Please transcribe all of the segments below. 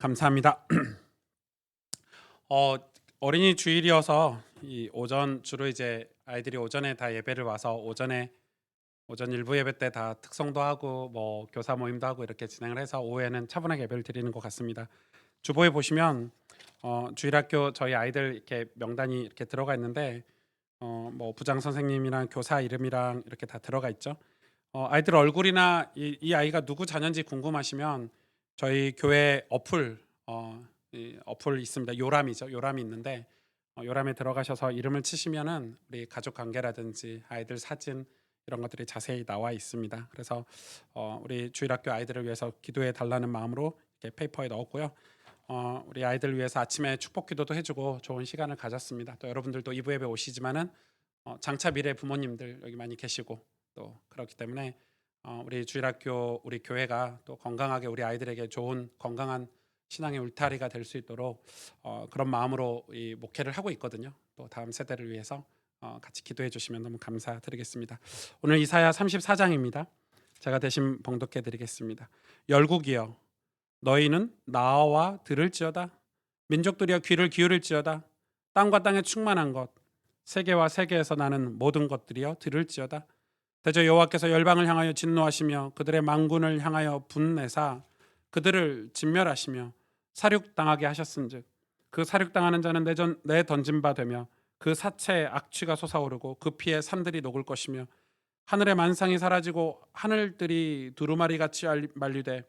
감사합니다. 어, 어린이 주일이어서 이 오전 주로 이제 아이들이 오전에 다 예배를 와서 오전 일부 예배 때 다 특성도 하고 뭐 교사 모임도 하고 이렇게 진행을 해서 오후에는 차분하게 예배를 드리는 것 같습니다. 주보에 보시면 주일학교 저희 아이들 이렇게 명단이 이렇게 들어가 있는데 뭐 부장 선생님이랑 교사 이름이랑 이렇게 다 들어가 있죠. 아이들 얼굴이나 이 아이가 누구 자녀인지 궁금하시면 저희 교회 어플 이 어플 있습니다. 요람이죠. 요람이 있는데 요람에 들어가셔서 이름을 치시면은 우리 가족 관계라든지 아이들 사진 이런 것들이 자세히 나와 있습니다. 그래서 우리 주일학교 아이들을 위해서 기도해 달라는 마음으로 이렇게 페이퍼에 넣었고요. 우리 아이들 위해서 아침에 축복 기도도 해주고 좋은 시간을 가졌습니다. 또 여러분들도 이부 예배 오시지만은 장차 미래 부모님들 여기 많이 계시고 또 그렇기 때문에 우리 주일학교 우리 교회가 또 건강하게 우리 아이들에게 좋은 건강한 신앙의 울타리가 될 수 있도록 그런 마음으로 이 목회를 하고 있거든요. 또 다음 세대를 위해서 같이 기도해 주시면 너무 감사드리겠습니다. 오늘 이사야 34장입니다. 제가 대신 봉독해 드리겠습니다. 열국이여 너희는 나와 들을지어다. 민족들이여 귀를 기울일지어다. 땅과 땅에 충만한 것 세계와 세계에서 나는 모든 것들이여 들을지어다. 대저 여호와께서 열방을 향하여 진노하시며 그들의 망군을 향하여 분내사 그들을 진멸하시며 사륙당하게 하셨은즉 그 사륙당하는 자는 내 던진 바 되며 그 사체에 악취가 솟아오르고 그 피에 산들이 녹을 것이며 하늘의 만상이 사라지고 하늘들이 두루마리 같이 만류되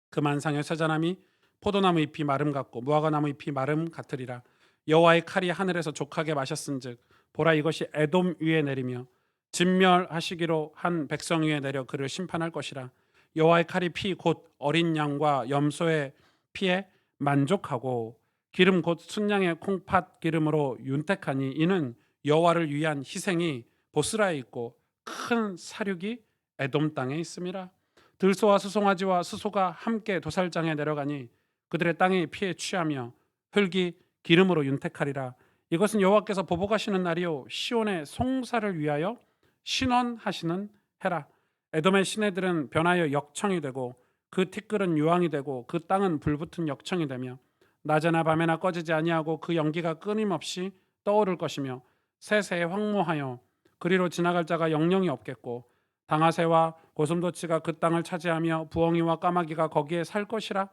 그 만상의 쇠자나미 포도나무 잎이 마름 같고 무화과나무 잎이 마름 같으리라. 여호와의 칼이 하늘에서 족하게 마셨은즉 보라 이것이 에돔 위에 내리며 진멸하시기로 한 백성 위에 내려 그를 심판할 것이라. 여호와의 칼이 피 곧 어린 양과 염소의 피에 만족하고 기름 곧 순양의 콩팥 기름으로 윤택하니 이는 여호와를 위한 희생이 보스라에 있고 큰 사륙이 에돔 땅에 있음이라. 들소와 수송아지와 수소가 함께 도살장에 내려가니 그들의 땅이 피에 취하며 흙이 기름으로 윤택하리라. 이것은 여호와께서 보복하시는 날이요 시온의 송사를 위하여 신원하시는 해라. 에돔의 시내들은 변하여 역청이 되고 그 티끌은 유황이 되고 그 땅은 불붙은 역청이 되며 낮에나 밤에나 꺼지지 아니하고 그 연기가 끊임없이 떠오를 것이며 새새에 황무하여 그리로 지나갈 자가 영영이 없겠고 당아새와 고슴도치가 그 땅을 차지하며 부엉이와 까마귀가 거기에 살 것이라.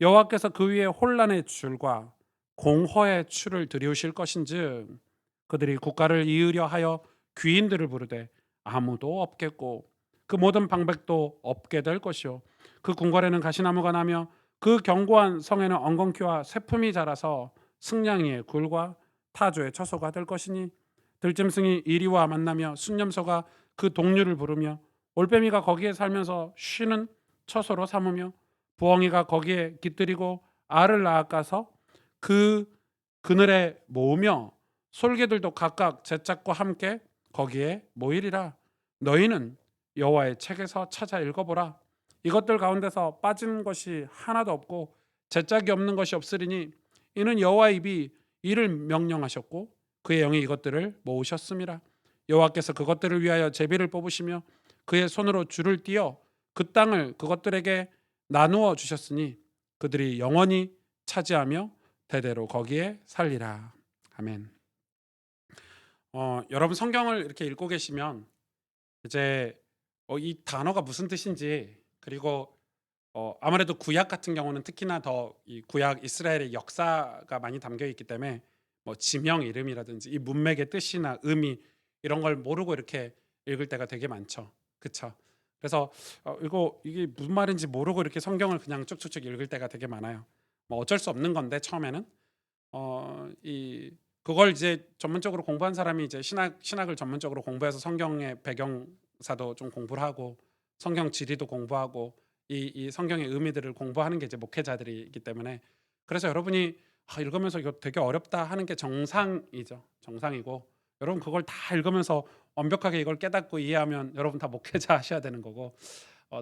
여호와께서 그 위에 혼란의 줄과 공허의 추를 들이우실 것인즉 그들이 국가를 이으려 하여 귀인들을 부르되 아무도 없겠고 그 모든 방백도 없게 될 것이요 그 궁궐에는 가시나무가 나며 그 견고한 성에는 엉겅퀴와 새품이 자라서 승냥이의 굴과 타조의 처소가 될 것이니 들짐승이 이리와 만나며 순념소가 그 동류를 부르며 올빼미가 거기에 살면서 쉬는 처소로 삼으며 부엉이가 거기에 깃들이고 알을 낳아가서 그 그늘에 모으며 솔개들도 각각 제 짝과 함께 거기에 모이리라. 너희는 여호와의 책에서 찾아 읽어보라. 이것들 가운데서 빠진 것이 하나도 없고 제 짝이 없는 것이 없으리니 이는 여호와의 입이 이를 명령하셨고 그의 영이 이것들을 모으셨음이라. 여호와께서 그것들을 위하여 제비를 뽑으시며 그의 손으로 줄을 띄어 그 땅을 그것들에게 나누어 주셨으니 그들이 영원히 차지하며 대대로 거기에 살리라. 아멘. 여러분 성경을 이렇게 읽고 계시면 이제 이 단어가 무슨 뜻인지 그리고 아무래도 구약 같은 경우는 특히나 더 이 구약 이스라엘의 역사가 많이 담겨 있기 때문에 뭐 지명 이름이라든지 이 문맥의 뜻이나 의미 이런 걸 모르고 이렇게 읽을 때가 되게 많죠. 그쵸? 그래서 이거 이게 무슨 말인지 모르고 이렇게 성경을 그냥 쭉쭉쭉 읽을 때가 되게 많아요. 뭐 어쩔 수 없는 건데 처음에는 이 그걸 이제 전문적으로 공부한 사람이 이제 신학을 전문적으로 공부해서 성경의 배경사도 좀 공부를 하고 성경 지리도 공부하고 이 성경의 의미들을 공부하는 게 이제 목회자들이기 때문에 그래서 여러분이 읽으면서 이거 되게 어렵다 하는 게 정상이죠. 정상이고 여러분 그걸 다 읽으면서 완벽하게 이걸 깨닫고 이해하면 여러분 다 목회자 하셔야 되는 거고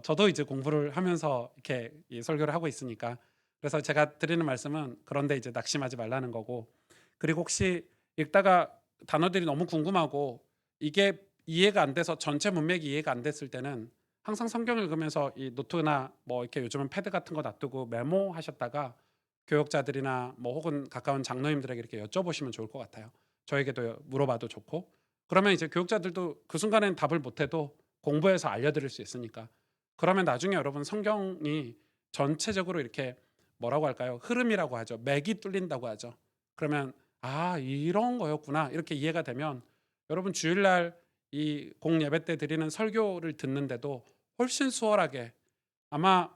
저도 이제 공부를 하면서 이렇게 이 설교를 하고 있으니까 그래서 제가 드리는 말씀은 그런데 이제 낙심하지 말라는 거고 그리고 혹시 읽다가 단어들이 너무 궁금하고 이게 이해가 안 돼서 전체 문맥이 이해가 안 됐을 때는 항상 성경 읽으면서 이 노트나 뭐 이렇게 요즘은 패드 같은 거 놔두고 메모하셨다가 교역자들이나 뭐 혹은 가까운 장로님들에게 이렇게 여쭤보시면 좋을 것 같아요. 저에게도 물어봐도 좋고. 그러면 이제 교역자들도 그 순간엔 답을 못 해도 공부해서 알려드릴 수 있으니까. 그러면 나중에 여러분 성경이 전체적으로 이렇게 뭐라고 할까요? 흐름이라고 하죠. 맥이 뚫린다고 하죠. 그러면 아, 이런 거였구나. 이렇게 이해가 되면 여러분 주일날 이 공예배 때 드리는 설교를 듣는데도 훨씬 수월하게 아마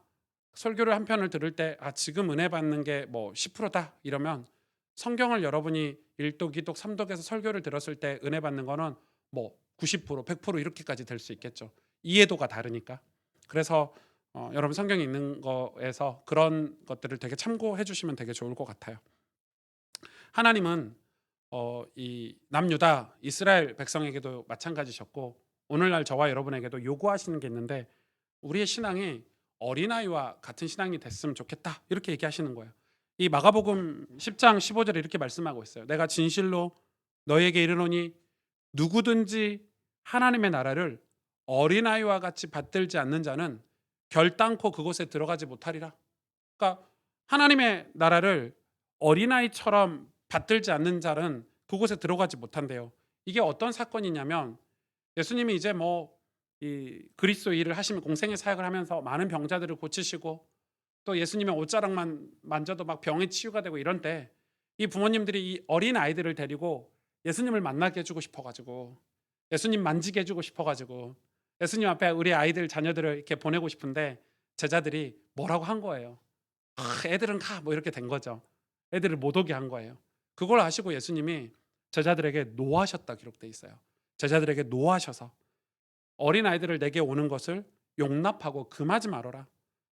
설교를 한 편을 들을 때 아, 지금 은혜 받는 게 뭐 10%다 이러면 성경을 여러분이 1독, 2독, 3독에서 설교를 들었을 때 은혜 받는 거는 뭐 90%, 100% 이렇게까지 될 수 있겠죠. 이해도가 다르니까. 그래서 여러분 성경에 있는 거에서 그런 것들을 되게 참고해 주시면 되게 좋을 것 같아요. 하나님은 이 남유다 이스라엘 백성에게도 마찬가지셨고 오늘날 저와 여러분에게도 요구하시는 게 있는데 우리의 신앙이 어린아이와 같은 신앙이 됐으면 좋겠다 이렇게 얘기하시는 거예요. 이 마가복음 10장 15절에 이렇게 말씀하고 있어요. 내가 진실로 너희에게 이르노니 누구든지 하나님의 나라를 어린아이와 같이 받들지 않는 자는 결단코 그곳에 들어가지 못하리라. 그러니까 하나님의 나라를 어린아이처럼 받들지 않는 자는 그곳에 들어가지 못한대요. 이게 어떤 사건이냐면 예수님이 이제 뭐 이 그리스도 일을 하시면 공생의 사역을 하면서 많은 병자들을 고치시고 또 예수님의 옷자락만 만져도 막 병이 치유가 되고 이런 때 이 부모님들이 이 어린 아이들을 데리고 예수님을 만나게 해주고 싶어가지고 예수님 만지게 해주고 싶어가지고 예수님 앞에 우리 아이들 자녀들을 이렇게 보내고 싶은데 제자들이 뭐라고 한 거예요. 아, 애들은 가 뭐 이렇게 된 거죠. 애들을 못 오게 한 거예요. 그걸 아시고 예수님이 제자들에게 노하셨다 기록돼 있어요. 제자들에게 노하셔서 어린아이들을 내게 오는 것을 용납하고 금하지 말아라.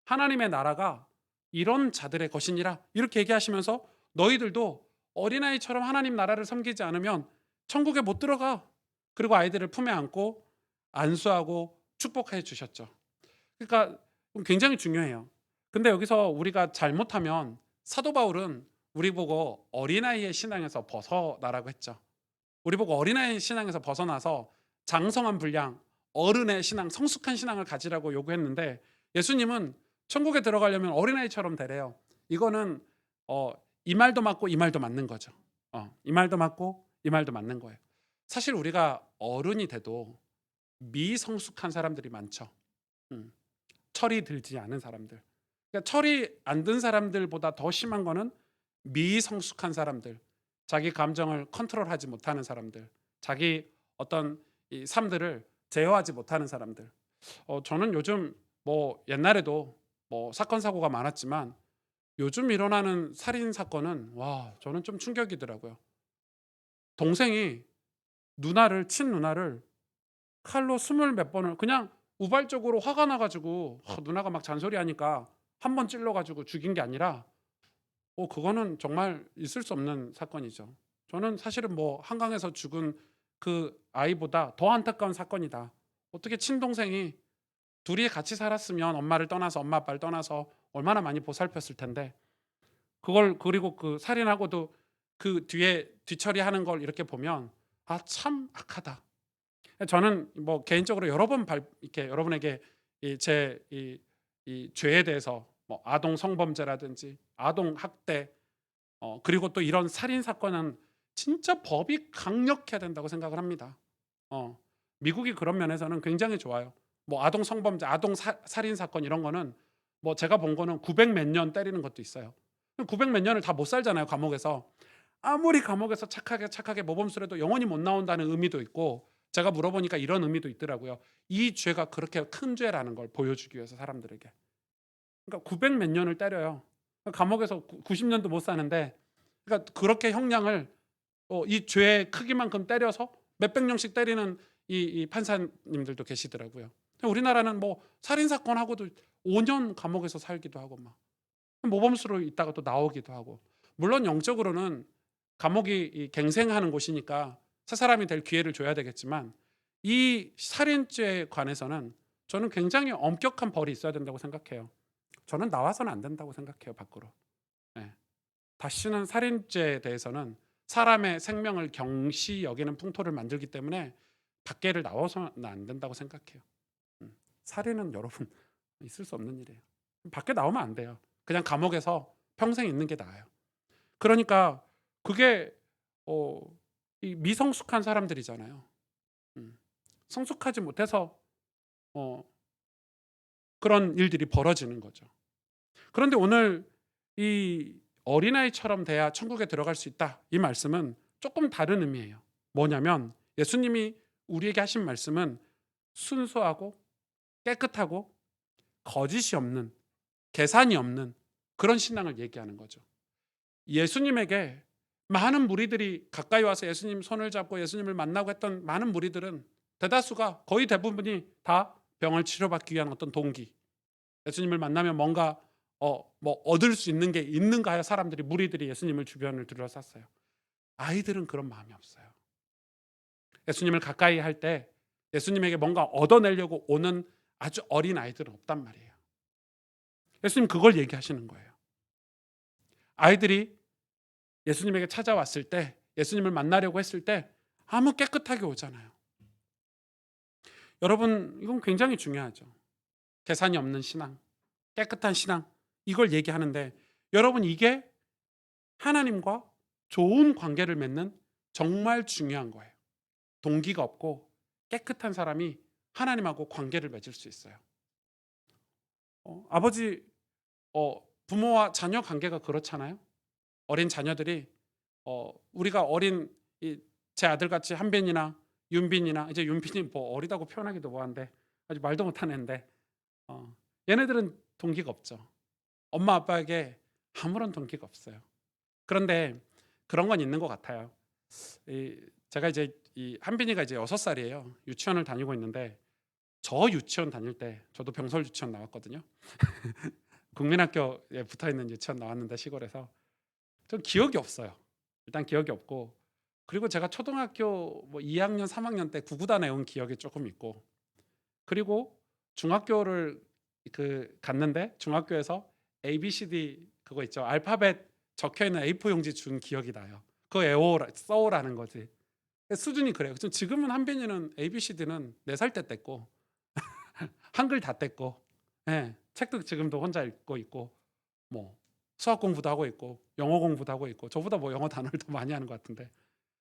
하나님의 나라가 이런 자들의 것이니라. 이렇게 얘기하시면서 너희들도 어린아이처럼 하나님 나라를 섬기지 않으면 천국에 못 들어가. 그리고 아이들을 품에 안고 안수하고 축복해 주셨죠. 그러니까 굉장히 중요해요. 근데 여기서 우리가 잘못하면 사도 바울은 우리 보고 어린아이의 신앙에서 벗어나라고 했죠. 우리 보고 어린아이 신앙에서 벗어나서 장성한 분량, 어른의 신앙, 성숙한 신앙을 가지라고 요구했는데 예수님은 천국에 들어가려면 어린아이처럼 되래요. 이거는 어, 이 말도 맞고 이 말도 맞는 거죠. 이 말도 맞고 이 말도 맞는 거예요. 사실 우리가 어른이 돼도 미성숙한 사람들이 많죠. 음, 철이 들지 않은 사람들. 그러니까 철이 안 든 사람들보다 더 심한 거는 미성숙한 사람들, 자기 감정을 컨트롤하지 못하는 사람들, 자기 어떤 이 삶들을 제어하지 못하는 사람들. 저는 요즘 뭐 옛날에도 뭐 사건 사고가 많았지만 요즘 일어나는 살인 사건은 와 저는 좀 충격이더라고요. 동생이 누나를 친 누나를 칼로 스물 몇 번을 그냥 우발적으로 화가 나가지고 누나가 막 잔소리하니까 한 번 찔러가지고 죽인 게 아니라 그거는 정말 있을 수 없는 사건이죠. 저는 사실은 뭐 한강에서 죽은 그 아이보다 더 안타까운 사건이다. 어떻게 친동생이 둘이 같이 살았으면 엄마를 떠나서 엄마 아빠를 떠나서 얼마나 많이 보살폈을 텐데 그걸 그리고 그 살인하고도 그 뒤에 뒤처리하는 걸 이렇게 보면 아 참 악하다. 저는 뭐 개인적으로 여러 번 이렇게 여러분에게 이 죄에 대해서 뭐 아동 성범죄라든지 아동 학대 그리고 또 이런 살인 사건은 진짜 법이 강력해야 된다고 생각을 합니다. 어, 미국이 그런 면에서는 굉장히 좋아요. 뭐 아동 성범죄, 아동 살인 사건 이런 거는 뭐 제가 본 거는 900 몇 년 때리는 것도 있어요. 900 몇 년을 다 못 살잖아요, 감옥에서. 아무리 감옥에서 착하게 모범수라도 영원히 못 나온다는 의미도 있고 제가 물어보니까 이런 의미도 있더라고요. 이 죄가 그렇게 큰 죄라는 걸 보여주기 위해서 사람들에게. 그러니까 900 몇 년을 때려요. 감옥에서 90년도 못 사는데 그러니까 그렇게 형량을 이 죄의 크기만큼 때려서 몇백 년씩 때리는 이 판사님들도 계시더라고요. 우리나라는 뭐 살인 사건 하고도 5년 감옥에서 살기도 하고 막 모범수로 있다가 또 나오기도 하고 물론 영적으로는 감옥이 이 갱생하는 곳이니까 새 사람이 될 기회를 줘야 되겠지만 이 살인죄에 관해서는 저는 굉장히 엄격한 벌이 있어야 된다고 생각해요. 저는 나와서는 안 된다고 생각해요, 밖으로. 예. 다시는 살인죄에 대해서는 사람의 생명을 경시 여기는 풍토를 만들기 때문에 밖에를 나와서는 안 된다고 생각해요. 음. 살인은 여러분 있을 수 없는 일이에요. 밖에 나오면 안 돼요. 그냥 감옥에서 평생 있는 게 나아요. 그러니까 그게 어 이 미성숙한 사람들이잖아요. 음. 성숙하지 못해서 어 그런 일들이 벌어지는 거죠. 그런데 오늘 이 "어린아이처럼 돼야 천국에 들어갈 수 있다." 이 말씀은 조금 다른 의미예요. 뭐냐면 예수님이 우리에게 하신 말씀은 순수하고 깨끗하고 거짓이 없는, 계산이 없는 그런 신앙을 얘기하는 거죠. 예수님에게 많은 무리들이 가까이 와서 예수님 손을 잡고 예수님을 만나고 했던 많은 무리들은 대다수가, 거의 대부분이 다 병을 치료받기 위한 어떤 동기, 예수님을 만나면 뭔가 뭐 얻을 수 있는 게 있는가 하여 사람들이, 무리들이 예수님을 주변을 둘러쌌어요. 아이들은 그런 마음이 없어요. 예수님을 가까이 할 때 예수님에게 뭔가 얻어내려고 오는 아주 어린 아이들은 없단 말이에요. 예수님 그걸 얘기하시는 거예요. 아이들이 예수님에게 찾아왔을 때, 예수님을 만나려고 했을 때 아무 깨끗하게 오잖아요. 여러분 이건 굉장히 중요하죠. 계산이 없는 신앙, 깨끗한 신앙, 이걸 얘기하는데 여러분 이게 하나님과 좋은 관계를 맺는 정말 중요한 거예요. 동기가 없고 깨끗한 사람이 하나님하고 관계를 맺을 수 있어요. 아버지, 부모와 자녀 관계가 그렇잖아요. 어린 자녀들이 우리가 어린 제 아들같이 한빈이나 윤빈이나, 이제 윤빈이 뭐 어리다고 표현하기도 뭐한데 아직 말도 못하는 애인데 얘네들은 동기가 없죠. 엄마 아빠에게 아무런 동기가 없어요. 그런데 그런 건 있는 것 같아요. 제가 이제 이 한빈이가 이제 6살이에요. 유치원을 다니고 있는데 저 유치원 다닐 때 저도 병설 유치원 나왔거든요. 국민학교에 붙어 있는 유치원 나왔는데 시골에서 전 기억이 없어요. 일단 기억이 없고, 그리고 제가 초등학교 뭐 2학년, 3학년 때 구구단에 온 기억이 조금 있고, 그리고 중학교를 갔는데 중학교에서 ABCD 그거 있죠. 알파벳 적혀 있는 A4 용지 준 기억이 나요. 그거 써오라는 거지. 수준이 그래요. 지금은 한빈이는 ABCD는 4살 때 뗐고 한글 다 뗐고, 예, 책도 지금도 혼자 읽고 있고, 뭐 수학 공부도 하고 있고 영어 공부도 하고 있고, 저보다 뭐 영어 단어를 더 많이 하는 것 같은데,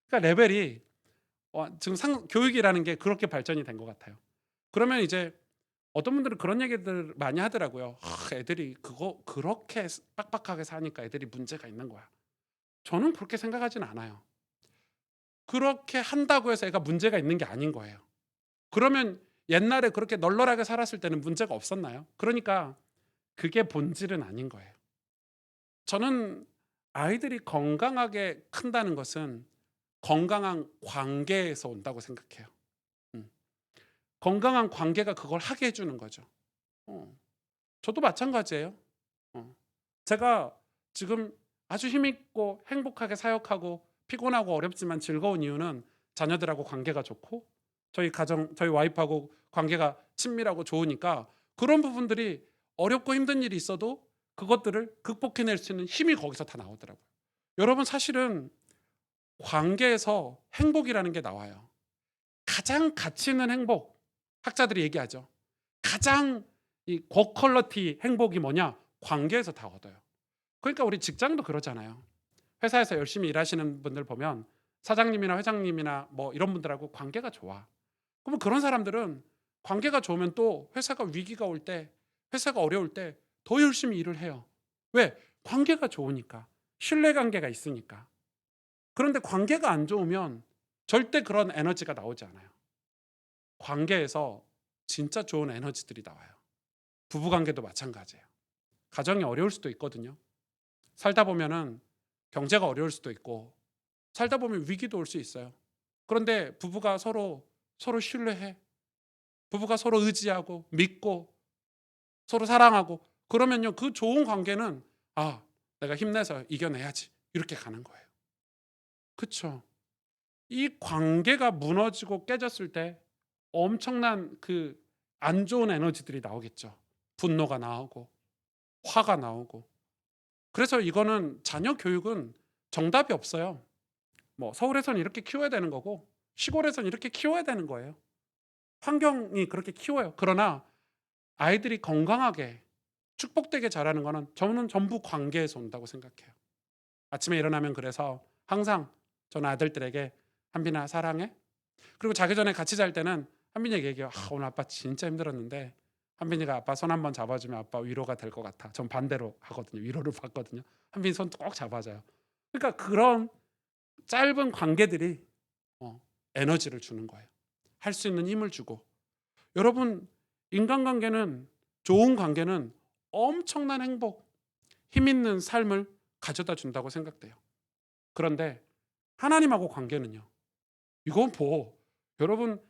그러니까 레벨이 지금 교육이라는 게 그렇게 발전이 된 것 같아요. 그러면 이제 어떤 분들은 그런 얘기들 많이 하더라고요. 애들이 그거 그렇게 빡빡하게 사니까 애들이 문제가 있는 거야. 저는 그렇게 생각하진 않아요. 그렇게 한다고 해서 애가 문제가 있는 게 아닌 거예요. 그러면 옛날에 그렇게 널널하게 살았을 때는 문제가 없었나요? 그러니까 그게 본질은 아닌 거예요. 저는 아이들이 건강하게 큰다는 것은 건강한 관계에서 온다고 생각해요. 음. 건강한 관계가 그걸 하게 해주는 거죠. 어. 저도 마찬가지예요. 어. 제가 지금 아주 힘있고 행복하게 사역하고 피곤하고 어렵지만 즐거운 이유는 자녀들하고 관계가 좋고 저희 가정, 저희 와이프하고 관계가 친밀하고 좋으니까, 그런 부분들이 어렵고 힘든 일이 있어도 그것들을 극복해낼 수 있는 힘이 거기서 다 나오더라고요. 여러분 사실은 관계에서 행복이라는 게 나와요. 가장 가치 있는 행복, 학자들이 얘기하죠. 가장 이 고퀄리티 행복이 뭐냐? 관계에서 다 얻어요. 그러니까 우리 직장도 그러잖아요. 회사에서 열심히 일하시는 분들 보면 사장님이나 회장님이나 뭐 이런 분들하고 관계가 좋아. 그러면 그런 사람들은 관계가 좋으면 또 회사가 위기가 올 때, 회사가 어려울 때 더 열심히 일을 해요. 왜? 관계가 좋으니까. 신뢰 관계가 있으니까. 그런데 관계가 안 좋으면 절대 그런 에너지가 나오지 않아요. 관계에서 진짜 좋은 에너지들이 나와요. 부부 관계도 마찬가지예요. 가정이 어려울 수도 있거든요. 살다 보면은 경제가 어려울 수도 있고, 살다 보면 위기도 올 수 있어요. 그런데 부부가 서로 신뢰해. 부부가 서로 의지하고 믿고 서로 사랑하고 그러면요, 그 좋은 관계는 내가 힘내서 이겨내야지 이렇게 가는 거예요. 그쵸? 이 관계가 무너지고 깨졌을 때 엄청난 안 좋은 에너지들이 나오겠죠. 분노가 나오고 화가 나오고. 그래서 이거는 자녀 교육은 정답이 없어요. 뭐 서울에서는 이렇게 키워야 되는 거고 시골에서는 이렇게 키워야 되는 거예요. 환경이 그렇게 키워요. 그러나 아이들이 건강하게 축복되게 자라는 거는 저는 전부 관계에서 온다고 생각해요. 아침에 일어나면 그래서 항상 저는 아들들에게 "한빈아 사랑해." 그리고 자기 전에 같이 잘 때는 한빈이에게 얘기해요. 오늘 아빠 진짜 힘들었는데 한빈이가 아빠 손 한번 잡아주면 아빠 위로가 될 것 같아." 전 반대로 하거든요. 위로를 받거든요. 한빈이 손 꼭 잡아줘요. 그러니까 그런 짧은 관계들이 에너지를 주는 거예요. 할 수 있는 힘을 주고. 여러분, 인간관계는, 좋은 관계는 엄청난 행복, 힘 있는 삶을 가져다 준다고 생각돼요. 그런데 하나님하고 관계는요. 이건 여러분,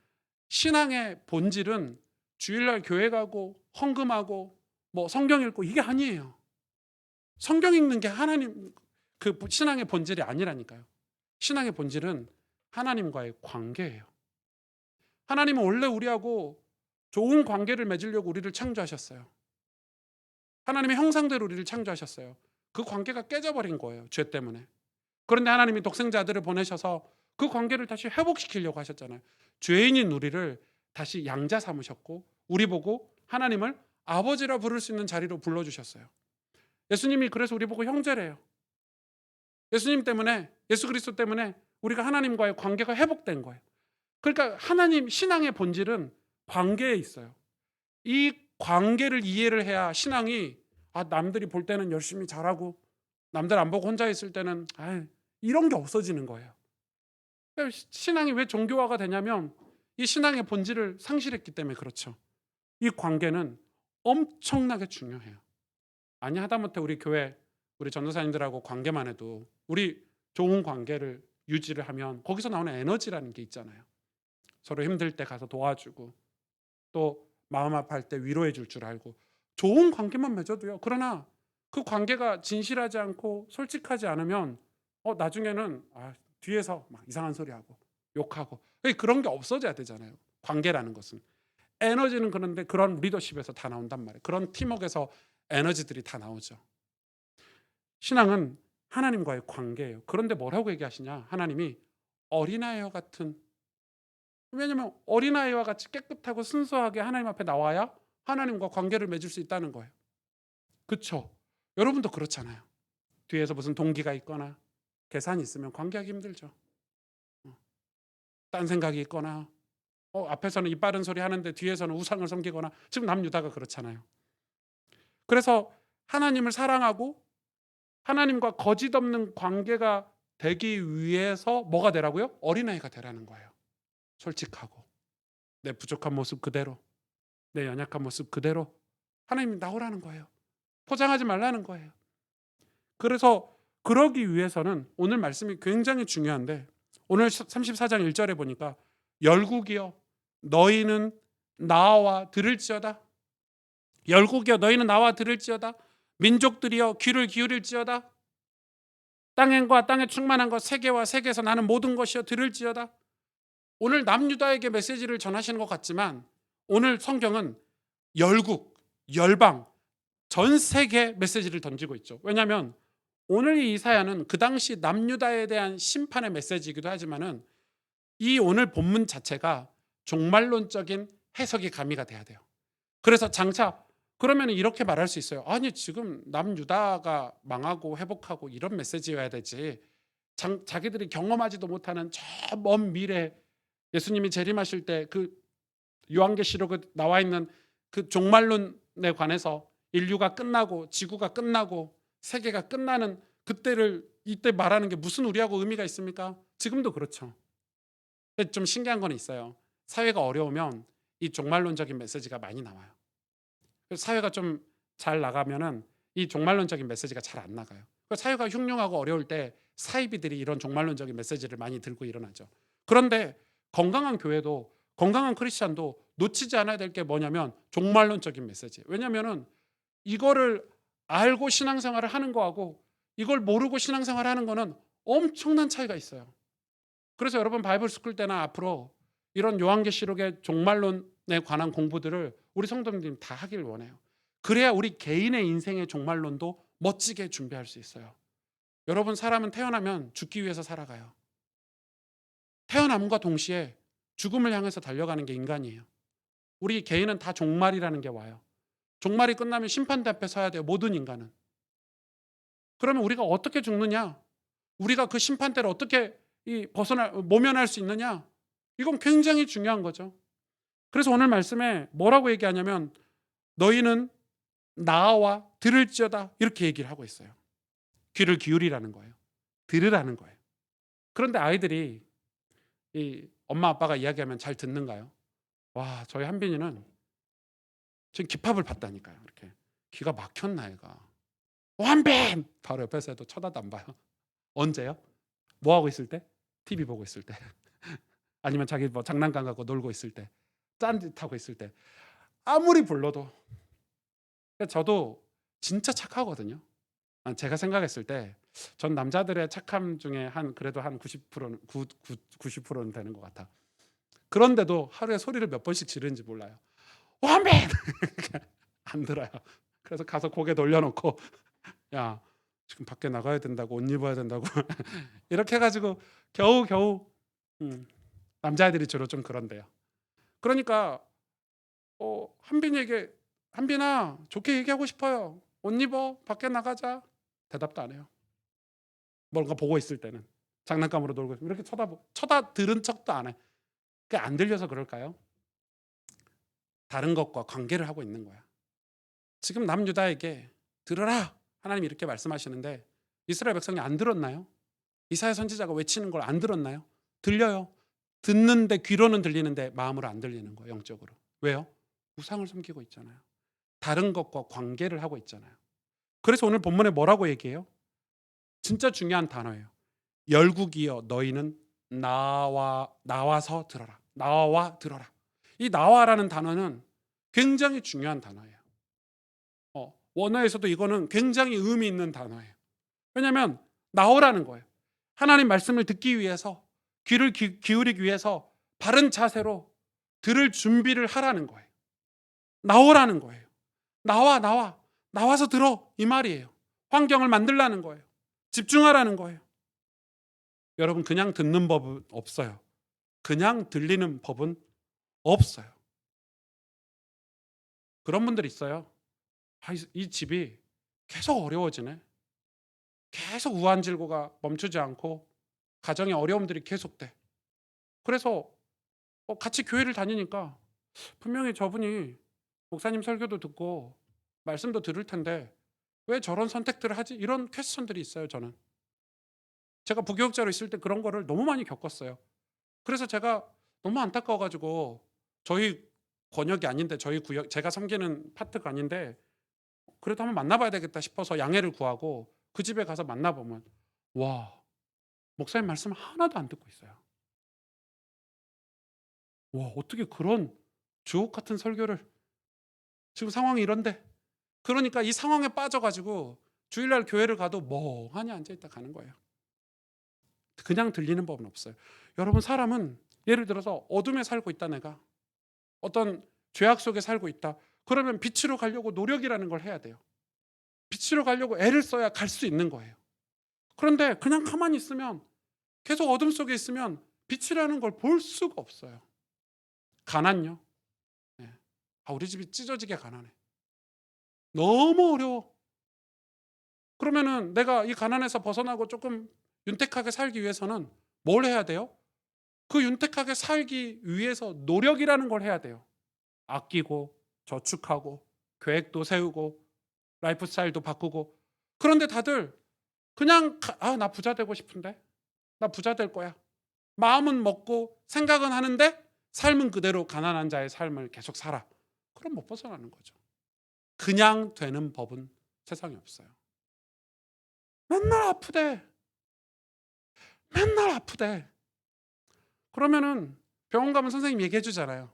신앙의 본질은 주일날 교회 가고 헌금하고 뭐 성경 읽고 이게 아니에요. 성경 읽는 게 하나님 신앙의 본질이 아니라니까요. 신앙의 본질은 하나님과의 관계예요. 하나님은 원래 우리하고 좋은 관계를 맺으려고 우리를 창조하셨어요. 하나님의 형상대로 우리를 창조하셨어요. 그 관계가 깨져버린 거예요. 죄 때문에. 그런데 하나님이 독생자 아들을 보내셔서 그 관계를 다시 회복시키려고 하셨잖아요. 죄인인 우리를 다시 양자 삼으셨고 우리 보고 하나님을 아버지라 부를 수 있는 자리로 불러주셨어요. 예수님이 그래서 우리 보고 형제래요. 예수님 때문에, 예수 그리스도 때문에 우리가 하나님과의 관계가 회복된 거예요. 그러니까 하나님 신앙의 본질은 관계에 있어요. 이 관계를 이해를 해야 신앙이 남들이 볼 때는 열심히 잘하고 남들 안 보고 혼자 있을 때는 이런 게 없어지는 거예요. 그러니까 신앙이 왜 종교화가 되냐면 이 신앙의 본질을 상실했기 때문에 그렇죠. 이 관계는 엄청나게 중요해요. 하다못해 우리 교회 우리 전도사님들하고 관계만 해도 우리 좋은 관계를 유지를 하면 거기서 나오는 에너지라는 게 있잖아요. 서로 힘들 때 가서 도와주고 또 마음 아파할 때 위로해 줄 줄 알고 좋은 관계만 맺어도요. 그러나 그 관계가 진실하지 않고 솔직하지 않으면 나중에는 뒤에서 막 이상한 소리 하고 욕하고 그런 게 없어져야 되잖아요. 관계라는 것은. 에너지는 그런데 그런 리더십에서 다 나온단 말이에요. 그런 팀워크에서 에너지들이 다 나오죠. 신앙은 하나님과의 관계예요. 그런데 뭐라고 얘기하시냐? 하나님이 어린아이와 같은, 왜냐하면 어린아이와 같이 깨끗하고 순수하게 하나님 앞에 나와야 하나님과 관계를 맺을 수 있다는 거예요. 그렇죠? 여러분도 그렇잖아요. 뒤에서 무슨 동기가 있거나 계산이 있으면 관계하기 힘들죠. 딴 생각이 있거나 앞에서는 입 바른 소리 하는데 뒤에서는 우상을 섬기거나 지금 남유다가 그렇잖아요. 그래서 하나님을 사랑하고 하나님과 거짓 없는 관계가 되기 위해서 뭐가 되라고요? 어린아이가 되라는 거예요. 솔직하고 내 부족한 모습 그대로, 내 연약한 모습 그대로 하나님이 나오라는 거예요. 포장하지 말라는 거예요. 그래서 그러기 위해서는 오늘 말씀이 굉장히 중요한데 오늘 34장 1절에 보니까 열국이여 너희는 나와 들을지어다. 열국이여 너희는 나와 들을지어다. 민족들이여 귀를 기울일지어다. 땅과 땅에 충만한 것 세계와 세계에서 나는 모든 것이여 들을지어다. 오늘 남유다에게 메시지를 전하시는 것 같지만 오늘 성경은 열국, 열방, 전 세계 메시지를 던지고 있죠. 왜냐하면 오늘 이 이사야는 그 당시 남유다에 대한 심판의 메시지이기도 하지만은 이 오늘 본문 자체가 종말론적인 해석이 가미가 돼야 돼요. 그래서 장차 그러면 이렇게 말할 수 있어요. 아니 지금 남유다가 망하고 회복하고 이런 메시지여야 되지. 자기들이 경험하지도 못하는 저 먼 미래 예수님이 재림하실 때 그 요한계시록에 나와 있는 그 종말론에 관해서 인류가 끝나고 지구가 끝나고 세계가 끝나는 그때를 이때 말하는 게 무슨 우리하고 의미가 있습니까? 지금도 그렇죠. 좀 신기한 건 있어요. 사회가 어려우면 이 종말론적인 메시지가 많이 나와요. 사회가 좀 잘 나가면은 이 종말론적인 메시지가 잘 안 나가요. 사회가 흉흉하고 어려울 때 사이비들이 이런 종말론적인 메시지를 많이 들고 일어나죠. 그런데 건강한 교회도 건강한 크리스찬도 놓치지 않아야 될 게 뭐냐면 종말론적인 메시지. 왜냐면은 이거를 알고 신앙생활을 하는 거하고 이걸 모르고 신앙생활을 하는 거는 엄청난 차이가 있어요. 그래서 여러분 바이블 스쿨 때나 앞으로 이런 요한계시록의 종말론에 관한 공부들을 우리 성도님들이 다 하길 원해요. 그래야 우리 개인의 인생의 종말론도 멋지게 준비할 수 있어요. 여러분 사람은 태어나면 죽기 위해서 살아가요. 태어남과 동시에 죽음을 향해서 달려가는 게 인간이에요. 우리 개인은 다 종말이라는 게 와요. 종말이 끝나면 심판대 앞에 서야 돼요. 모든 인간은. 그러면 우리가 어떻게 죽느냐? 우리가 그 심판대를 어떻게 모면할 수 있느냐? 이건 굉장히 중요한 거죠. 그래서 오늘 말씀에 뭐라고 얘기하냐면 너희는 나와 들을지어다 이렇게 얘기를 하고 있어요. 귀를 기울이라는 거예요. 들으라는 거예요. 그런데 아이들이 이 엄마 아빠가 이야기하면 잘 듣는가요? 와, 저희 한빈이는 지금 기팝을 봤다니까요. 이렇게 귀가 막혔나 애가. 한빈! 바로 옆에서 해도 쳐다도 안 봐요. 언제요? 뭐 하고 있을 때? TV 보고 있을 때. 아니면 자기 뭐 장난감 갖고 놀고 있을 때. 딴짓하고 있을 때. 아무리 불러도. 저도 진짜 착하거든요. 제가 생각했을 때 전 남자들의 착함 중에 그래도 한 90%는 90%는 되는 것 같아. 그런데도 하루에 소리를 몇 번씩 지르는지 몰라요. 원빈! 안 들어요. 그래서 가서 고개 돌려놓고 야 지금 밖에 나가야 된다고 옷 입어야 된다고 이렇게 해가지고 겨우 남자애들이 주로 좀 그런데요. 그러니까 한빈이에게 한빈아 좋게 얘기하고 싶어요. 옷 입어 밖에 나가자. 대답도 안 해요. 뭔가 보고 있을 때는 장난감으로 놀고 있으면 이렇게 쳐다 들은 척도 안 해. 그게 안 들려서 그럴까요? 다른 것과 관계를 하고 있는 거야. 지금 남유다에게 들으라 하나님이 이렇게 말씀하시는데 이스라엘 백성이 안 들었나요? 이사야 선지자가 외치는 걸 안 들었나요? 들려요. 듣는데 귀로는 들리는데 마음으로 안 들리는 거예요. 영적으로. 왜요? 우상을 섬기고 있잖아요. 다른 것과 관계를 하고 있잖아요. 그래서 오늘 본문에 뭐라고 얘기해요? 진짜 중요한 단어예요. 열국이여 너희는 나와서 들어라. 나와 들어라. 이 나와라는 단어는 굉장히 중요한 단어예요. 원어에서도 이거는 굉장히 의미 있는 단어예요. 왜냐하면 나오라는 거예요. 하나님 말씀을 듣기 위해서 귀를 기울이기 위해서 바른 자세로 들을 준비를 하라는 거예요. 나오라는 거예요. 나와서 들어 이 말이에요. 환경을 만들라는 거예요. 집중하라는 거예요. 여러분 그냥 듣는 법은 없어요. 그냥 들리는 법은 없어요. 그런 분들 있어요. 이 집이 계속 어려워지네. 계속 우한질고가 멈추지 않고 가정의 어려움들이 계속돼. 그래서 같이 교회를 다니니까 분명히 저분이 목사님 설교도 듣고 말씀도 들을 텐데 왜 저런 선택들을 하지? 이런 퀘스천들이 있어요. 저는 제가 부교육자로 있을 때 그런 거를 너무 많이 겪었어요. 그래서 제가 너무 안타까워가지고 저희 권역이 아닌데 저희 구역 제가 섬기는 파트가 아닌데 그래도 한번 만나봐야 되겠다 싶어서 양해를 구하고 그 집에 가서 만나보면 와 목사님 말씀 하나도 안 듣고 있어요. 와 어떻게 그런 주옥 같은 설교를 지금 상황이 이런데 그러니까 이 상황에 빠져가지고 주일날 교회를 가도 멍하니 앉아있다 가는 거예요. 그냥 들리는 법은 없어요. 여러분 사람은 예를 들어서 어둠에 살고 있다 내가 어떤 죄악 속에 살고 있다. 그러면 빛으로 가려고 노력이라는 걸 해야 돼요. 빛으로 가려고 애를 써야 갈 수 있는 거예요. 그런데 그냥 가만히 있으면 계속 어둠 속에 있으면 빛이라는 걸 볼 수가 없어요. 가난요. 네. 우리 집이 찢어지게 가난해. 너무 어려워. 그러면은 내가 이 가난에서 벗어나고 조금 윤택하게 살기 위해서는 뭘 해야 돼요? 그 윤택하게 살기 위해서 노력이라는 걸 해야 돼요. 아끼고 저축하고 계획도 세우고 라이프 스타일도 바꾸고. 그런데 다들 그냥 나 부자 되고 싶은데 나 부자 될 거야. 마음은 먹고 생각은 하는데 삶은 그대로 가난한 자의 삶을 계속 살아. 그럼 못 벗어나는 거죠. 그냥 되는 법은 세상에 없어요. 맨날 아프대. 맨날 아프대. 그러면은 병원 가면 선생님 얘기해 주잖아요.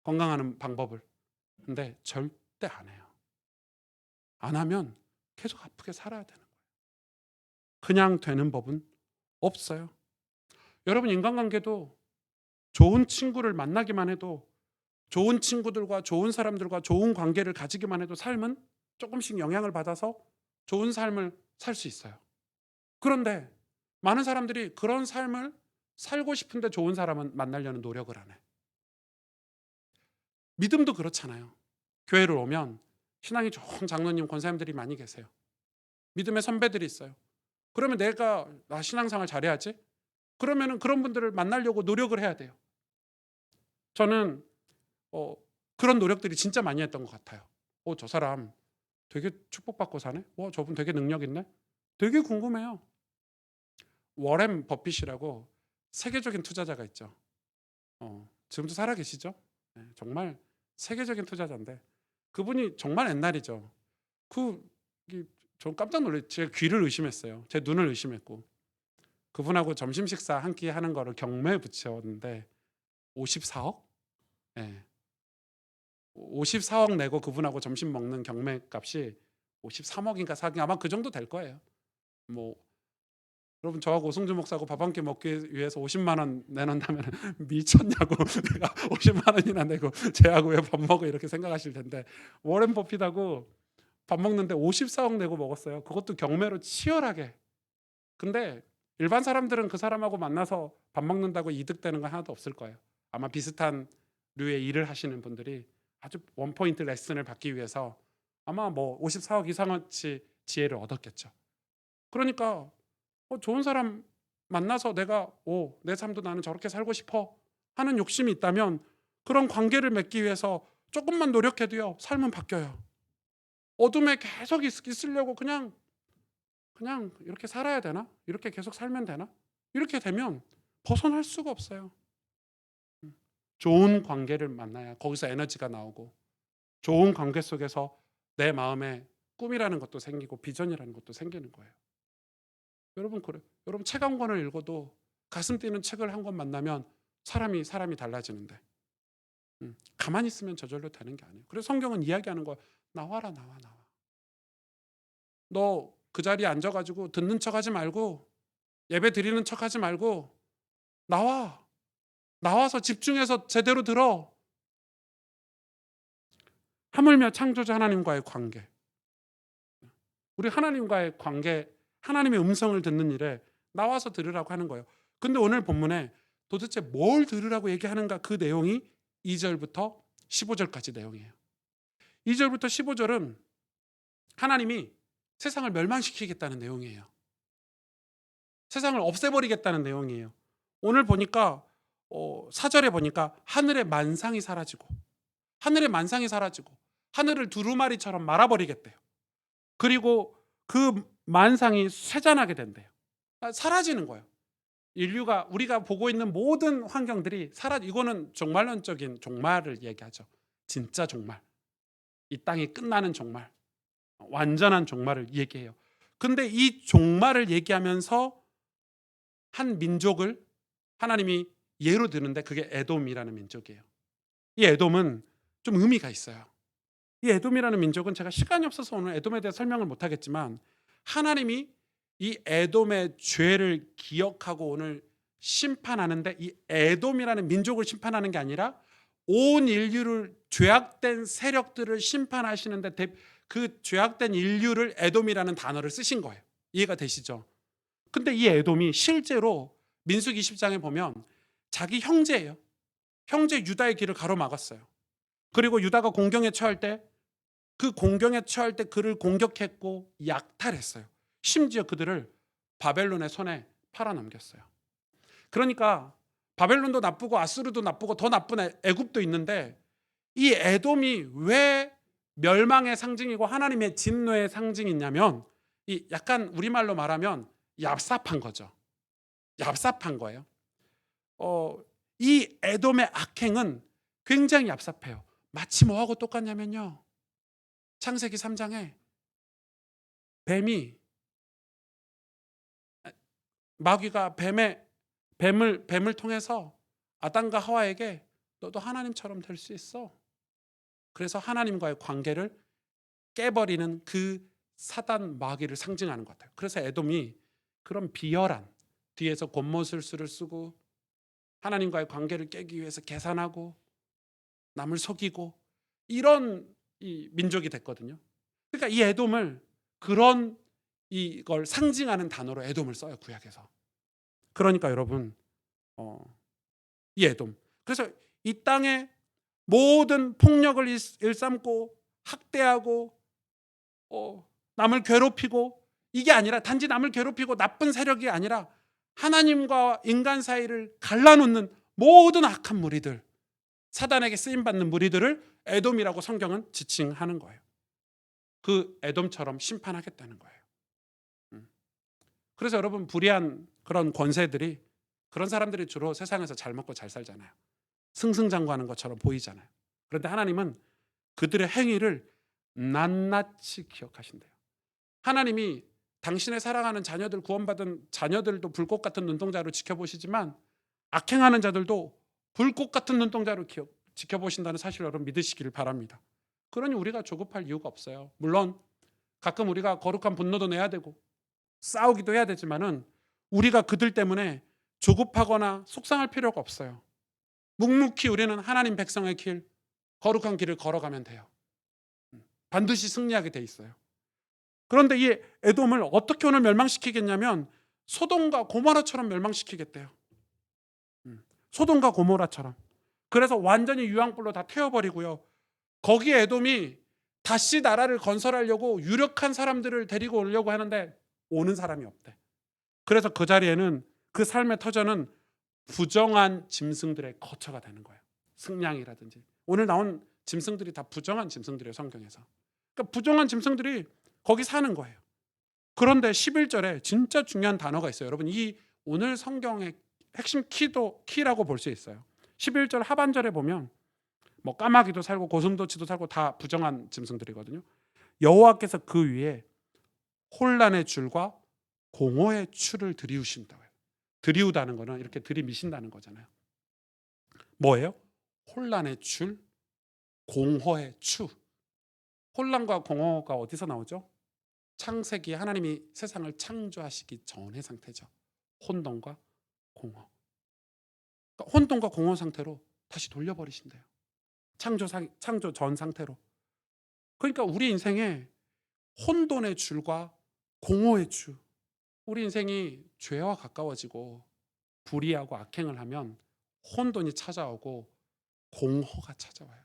건강하는 방법을. 근데 절대 안 해요. 안 하면 계속 아프게 살아야 되는 거예요. 그냥 되는 법은 없어요. 여러분 인간관계도 좋은 친구를 만나기만 해도 좋은 친구들과 좋은 사람들과 좋은 관계를 가지기만 해도 삶은 조금씩 영향을 받아서 좋은 삶을 살 수 있어요. 그런데 많은 사람들이 그런 삶을 살고 싶은데 좋은 사람은 만나려는 노력을 안 해. 믿음도 그렇잖아요. 교회를 오면 신앙이 좋은 장로님, 권사님들이 많이 계세요. 믿음의 선배들이 있어요. 그러면 내가 신앙생활 잘해야지. 그러면은 그런 분들을 만나려고 노력을 해야 돼요. 저는 그런 노력들이 진짜 많이 했던 것 같아요. 저 사람 되게 축복받고 사네. 저분 되게 능력 있네. 되게 궁금해요. 워렌 버핏이라고 세계적인 투자자가 있죠. 지금도 살아 계시죠? 네, 정말 세계적인 투자자인데 그분이 정말 옛날이죠. 그 전 깜짝 놀랐어요. 제 귀를 의심했어요. 제 눈을 의심했고 그분하고 점심 식사 한 끼 하는 거를 경매에 붙였는데 54억? 예. 54억 내고 그분하고 점심 먹는 경매 값이 53억인가 4억 아마 그 정도 될 거예요. 뭐 여러분 저하고 오승준 목사하고 밥 한 끼 먹기 위해서 50만 원 내놓는다면 미쳤냐고 내가 50만 원이나 내고 쟤하고 왜 밥 먹어 이렇게 생각하실 텐데 워렌 버핏하고 밥 먹는데 54억 내고 먹었어요. 그것도 경매로 치열하게. 근데 일반 사람들은 그 사람하고 만나서 밥 먹는다고 이득되는 건 하나도 없을 거예요. 아마 비슷한 류의 일을 하시는 분들이 아주 원포인트 레슨을 받기 위해서 아마 뭐 54억 이상어치 지혜를 얻었겠죠. 그러니까 좋은 사람 만나서 내가 내 삶도 나는 저렇게 살고 싶어 하는 욕심이 있다면 그런 관계를 맺기 위해서 조금만 노력해도요 삶은 바뀌어요. 어둠에 계속 있으려고 그냥 이렇게 살아야 되나? 이렇게 계속 살면 되나? 이렇게 되면 벗어날 수가 없어요. 좋은 관계를 만나야 거기서 에너지가 나오고 좋은 관계 속에서 내 마음에 꿈이라는 것도 생기고 비전이라는 것도 생기는 거예요. 여러분 그래. 여러분 책 한 권을 읽어도 가슴 뛰는 책을 한 권 만나면 사람이 달라지는데 가만히 있으면 저절로 되는 게 아니에요. 그래서 성경은 이야기하는 거야. 나와라 나와. 너 그 자리에 앉아가지고 듣는 척하지 말고 예배 드리는 척하지 말고 나와. 나와서 집중해서 제대로 들어. 하물며 창조자 하나님과의 관계. 우리 하나님과의 관계, 하나님의 음성을 듣는 일에 나와서 들으라고 하는 거예요. 근데 오늘 본문에 도대체 뭘 들으라고 얘기하는가 그 내용이 2절부터 15절까지 내용이에요. 2절부터 15절은 하나님이 세상을 멸망시키겠다는 내용이에요. 세상을 없애버리겠다는 내용이에요. 오늘 보니까 4절에 보니까 하늘의 만상이 사라지고 하늘을 두루마리처럼 말아버리겠대요. 그리고 그 만상이 쇠잔하게 된대요. 사라지는 거예요. 인류가 우리가 보고 있는 모든 환경들이 이거는 종말론적인 종말을 얘기하죠. 진짜 종말. 이 땅이 끝나는 종말. 완전한 종말을 얘기해요. 근데 이 종말을 얘기하면서 한 민족을 하나님이 예로 드는데 그게 에돔이라는 민족이에요. 이 에돔은 좀 의미가 있어요. 이 에돔이라는 민족은 제가 시간이 없어서 오늘 에돔에 대해 설명을 못 하겠지만 하나님이 이 에돔의 죄를 기억하고 오늘 심판하는데 이 에돔이라는 민족을 심판하는 게 아니라 온 인류를 죄악된 세력들을 심판하시는데 그 죄악된 인류를 에돔이라는 단어를 쓰신 거예요. 이해가 되시죠? 근데 이 에돔이 실제로 민수기 20장에 보면 자기 형제예요. 형제 유다의 길을 가로막았어요. 그리고 유다가 공경에 처할 때 그 공경에 처할 때 그를 공격했고 약탈했어요. 심지어 그들을 바벨론의 손에 팔아넘겼어요. 그러니까 바벨론도 나쁘고 아수르도 나쁘고 더 나쁜 애굽도 있는데 이 에돔이 왜 멸망의 상징이고 하나님의 진노의 상징이냐면 이 약간 우리말로 말하면 얍삽한 거죠. 얍삽한 거예요. 이 에돔의 악행은 굉장히 얍삽해요. 마치 뭐하고 똑같냐면요. 창세기 3장에 마귀가 뱀을 통해서 아담과 하와에게 너도 하나님처럼 될 수 있어. 그래서 하나님과의 관계를 깨버리는 그 사단 마귀를 상징하는 것 같아요. 그래서 에돔이 그런 비열한 뒤에서 권모술수를 쓰고 하나님과의 관계를 깨기 위해서 계산하고 남을 속이고 이런 이 민족이 됐거든요. 그러니까 이 에돔을 그런 이걸 상징하는 단어로 에돔을 써요, 구약에서. 그러니까 여러분 이 에돔. 그래서 이 땅에 모든 폭력을 일삼고 학대하고 남을 괴롭히고, 이게 아니라 단지 남을 괴롭히고 나쁜 세력이 아니라 하나님과 인간 사이를 갈라놓는 모든 악한 무리들, 사단에게 쓰임받는 무리들을 에돔이라고 성경은 지칭하는 거예요. 그 에돔처럼 심판하겠다는 거예요. 그래서 여러분, 불의한 그런 권세들이, 그런 사람들이 주로 세상에서 잘 먹고 잘 살잖아요. 승승장구하는 것처럼 보이잖아요. 그런데 하나님은 그들의 행위를 낱낱이 기억하신대요. 하나님이 당신의 사랑하는 자녀들, 구원받은 자녀들도 불꽃 같은 눈동자로 지켜보시지만 악행하는 자들도 불꽃 같은 눈동자로 지켜보신다는 사실을 여러분 믿으시기를 바랍니다. 그러니 우리가 조급할 이유가 없어요. 물론 가끔 우리가 거룩한 분노도 내야 되고 싸우기도 해야 되지만은 우리가 그들 때문에 조급하거나 속상할 필요가 없어요. 묵묵히 우리는 하나님 백성의 길, 거룩한 길을 걸어가면 돼요. 반드시 승리하게 돼 있어요. 그런데 이 에돔을 어떻게 오늘 멸망시키겠냐면 소돔과 고모라처럼 멸망시키겠대요. 소돔과 고모라처럼. 그래서 완전히 유황불로 다 태워버리고요. 거기에 에돔이 다시 나라를 건설하려고 유력한 사람들을 데리고 오려고 하는데 오는 사람이 없대. 그래서 그 자리에는, 그 삶의 터전은 부정한 짐승들의 거처가 되는 거예요. 승냥이라든지. 오늘 나온 짐승들이 다 부정한 짐승들이에요, 성경에서. 그러니까 부정한 짐승들이 거기 사는 거예요. 그런데 11절에 진짜 중요한 단어가 있어요. 여러분, 이 오늘 성경의 핵심 키라고 볼 수 있어요. 11절 하반절에 보면 뭐 까마귀도 살고 고슴도치도 살고 다 부정한 짐승들이거든요. 여호와께서 그 위에 혼란의 줄과 공허의 추를 들이우신다고 해요. 들이우다는 거는 이렇게 들이미신다는 거잖아요. 뭐예요? 혼란의 줄, 공허의 추. 혼란과 공허가 어디서 나오죠? 창세기 하나님이 세상을 창조하시기 전의 상태죠. 혼돈과 공허. 그러니까 혼돈과 공허 상태로 다시 돌려버리신대요. 창조 전 상태로. 그러니까 우리 인생에 혼돈의 줄과 공허의 줄, 우리 인생이 죄와 가까워지고 불의하고 악행을 하면 혼돈이 찾아오고 공허가 찾아와요.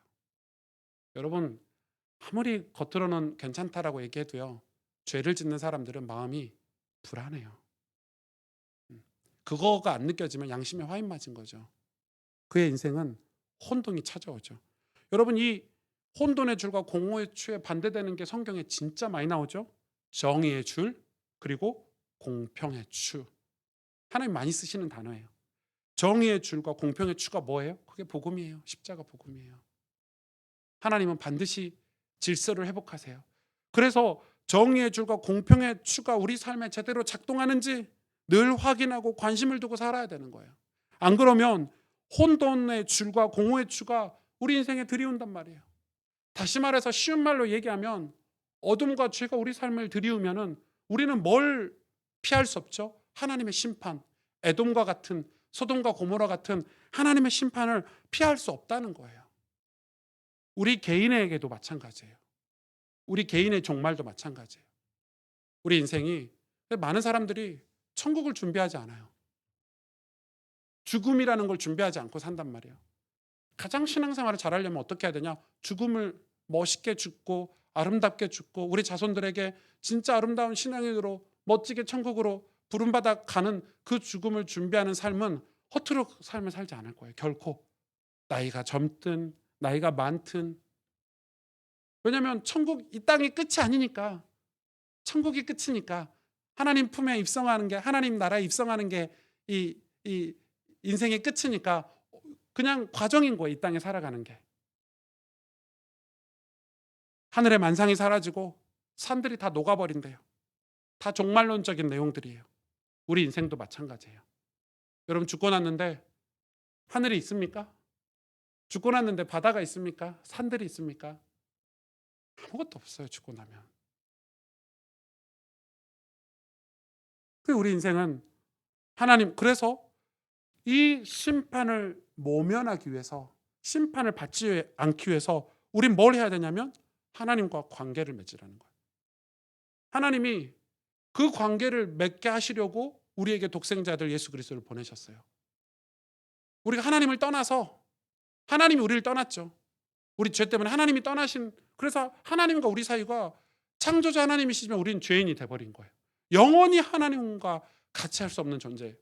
여러분, 아무리 겉으로는 괜찮다라고 얘기해도요, 죄를 짓는 사람들은 마음이 불안해요. 그거가 안 느껴지면 양심에 화인 맞은 거죠. 그의 인생은 혼돈이 찾아오죠. 여러분, 이 혼돈의 줄과 공허의 추에 반대되는 게 성경에 진짜 많이 나오죠. 정의의 줄, 그리고 공평의 추. 하나님 많이 쓰시는 단어예요. 정의의 줄과 공평의 추가 뭐예요? 그게 복음이에요. 십자가 복음이에요. 하나님은 반드시 질서를 회복하세요. 그래서 정의의 줄과 공평의 추가 우리 삶에 제대로 작동하는지 늘 확인하고 관심을 두고 살아야 되는 거예요. 안 그러면 혼돈의 줄과 공허의 추가 우리 인생에 들이온단 말이에요. 다시 말해서 쉬운 말로 얘기하면 어둠과 죄가 우리 삶을 들이우면은 우리는 뭘 피할 수 없죠? 하나님의 심판, 에돔과 같은, 소돔과 고모라 같은 하나님의 심판을 피할 수 없다는 거예요. 우리 개인에게도 마찬가지예요. 우리 개인의 종말도 마찬가지예요. 우리 인생이, 많은 사람들이 천국을 준비하지 않아요. 죽음이라는 걸 준비하지 않고 산단 말이에요. 가장 신앙생활을 잘하려면 어떻게 해야 되냐? 죽음을 멋있게 죽고 아름답게 죽고 우리 자손들에게 진짜 아름다운 신앙인으로 멋지게 천국으로 부름받아 가는 그 죽음을 준비하는 삶은 허투루 삶을 살지 않을 거예요. 결코. 나이가 젊든 나이가 많든. 왜냐하면 천국, 이 땅이 끝이 아니니까. 천국이 끝이니까. 하나님 품에 입성하는 게, 하나님 나라에 입성하는 게 이 인생의 끝이니까 그냥 과정인 거예요. 이 땅에 살아가는 게. 하늘의 만상이 사라지고 산들이 다 녹아버린대요. 다 종말론적인 내용들이에요. 우리 인생도 마찬가지예요. 여러분, 죽고 났는데 하늘이 있습니까? 죽고 났는데 바다가 있습니까? 산들이 있습니까? 아무것도 없어요. 죽고 나면. 우리 인생은 하나님, 그래서 이 심판을 모면하기 위해서, 심판을 받지 않기 위해서 우린 뭘 해야 되냐면 하나님과 관계를 맺으라는 거예요. 하나님이 그 관계를 맺게 하시려고 우리에게 독생자들 예수 그리스도를 보내셨어요. 우리가 하나님을 떠나서, 하나님이 우리를 떠났죠. 우리 죄 때문에 하나님이 떠나신, 그래서 하나님과 우리 사이가 창조자 하나님이시지만 우리는 죄인이 돼버린 거예요. 영원히 하나님과 같이 할 수 없는 존재예요.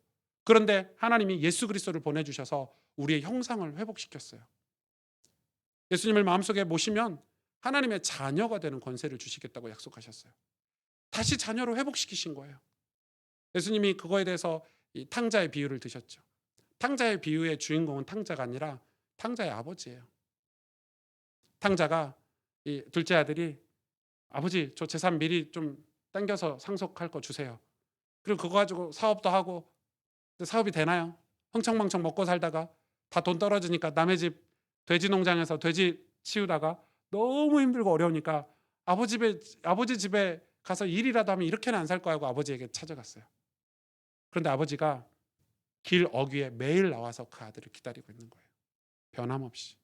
그런데 하나님이 예수 그리스도를 보내주셔서 우리의 형상을 회복시켰어요. 예수님을 마음속에 모시면 하나님의 자녀가 되는 권세를 주시겠다고 약속하셨어요. 다시 자녀로 회복시키신 거예요. 예수님이 그거에 대해서 이 탕자의 비유를 드셨죠. 탕자의 비유의 주인공은 탕자가 아니라 탕자의 아버지예요. 탕자가 이 둘째 아들이 아버지 저 재산 미리 좀 당겨서 상속할 거 주세요. 그리고 그거 가지고 사업도 하고, 사업이 되나요? 흥청망청 먹고 살다가 다 돈 떨어지니까 남의 집 돼지 농장에서 돼지 치우다가 너무 힘들고 어려우니까 아버지 집에 가서 일이라도 하면 이렇게는 안 살 거야 하고 아버지에게 찾아갔어요. 그런데 아버지가 길 어귀에 매일 나와서 그 아들을 기다리고 있는 거예요. 변함없이.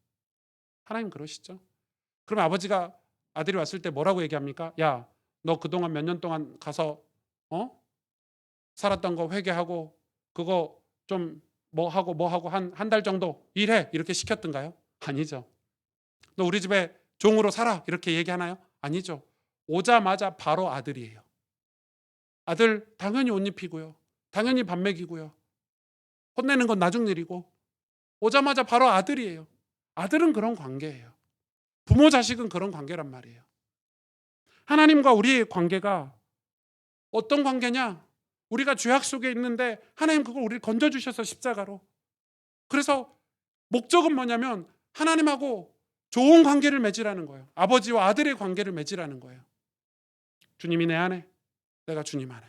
하나님 그러시죠? 그러면 아버지가 아들이 왔을 때 뭐라고 얘기합니까? 야, 너 그동안 몇 년 동안 가서 살았던 거 회개하고 그거 좀 뭐 하고 한 달 정도 일해 이렇게 시켰던가요? 아니죠. 너 우리 집에 종으로 살아 이렇게 얘기하나요? 아니죠. 오자마자 바로 아들이에요. 아들 당연히 옷 입히고요. 당연히 밥 먹이고요. 혼내는 건 나중 일이고 오자마자 바로 아들이에요. 아들은 그런 관계예요. 부모 자식은 그런 관계란 말이에요. 하나님과 우리의 관계가 어떤 관계냐? 우리가 죄악 속에 있는데 하나님 그걸 우리를 건져주셔서 십자가로. 그래서 목적은 뭐냐면 하나님하고 좋은 관계를 맺으라는 거예요. 아버지와 아들의 관계를 맺으라는 거예요. 주님이 내 안에, 내가 주님 안에.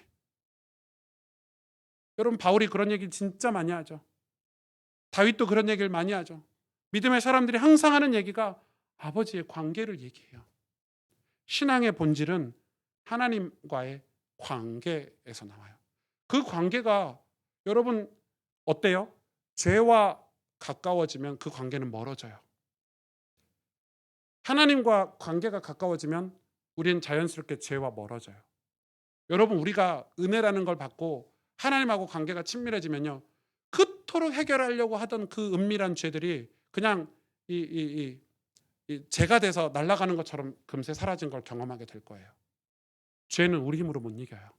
여러분 바울이 그런 얘기 진짜 많이 하죠. 다윗도 그런 얘기를 많이 하죠. 믿음의 사람들이 항상 하는 얘기가 아버지의 관계를 얘기해요. 신앙의 본질은 하나님과의 관계에서 나와요. 그 관계가 여러분 어때요? 죄와 가까워지면 그 관계는 멀어져요. 하나님과 관계가 가까워지면 우리는 자연스럽게 죄와 멀어져요. 여러분 우리가 은혜라는 걸 받고 하나님하고 관계가 친밀해지면요. 그토록 해결하려고 하던 그 은밀한 죄들이 그냥 이 죄가 돼서 날아가는 것처럼 금세 사라진 걸 경험하게 될 거예요. 죄는 우리 힘으로 못 이겨요.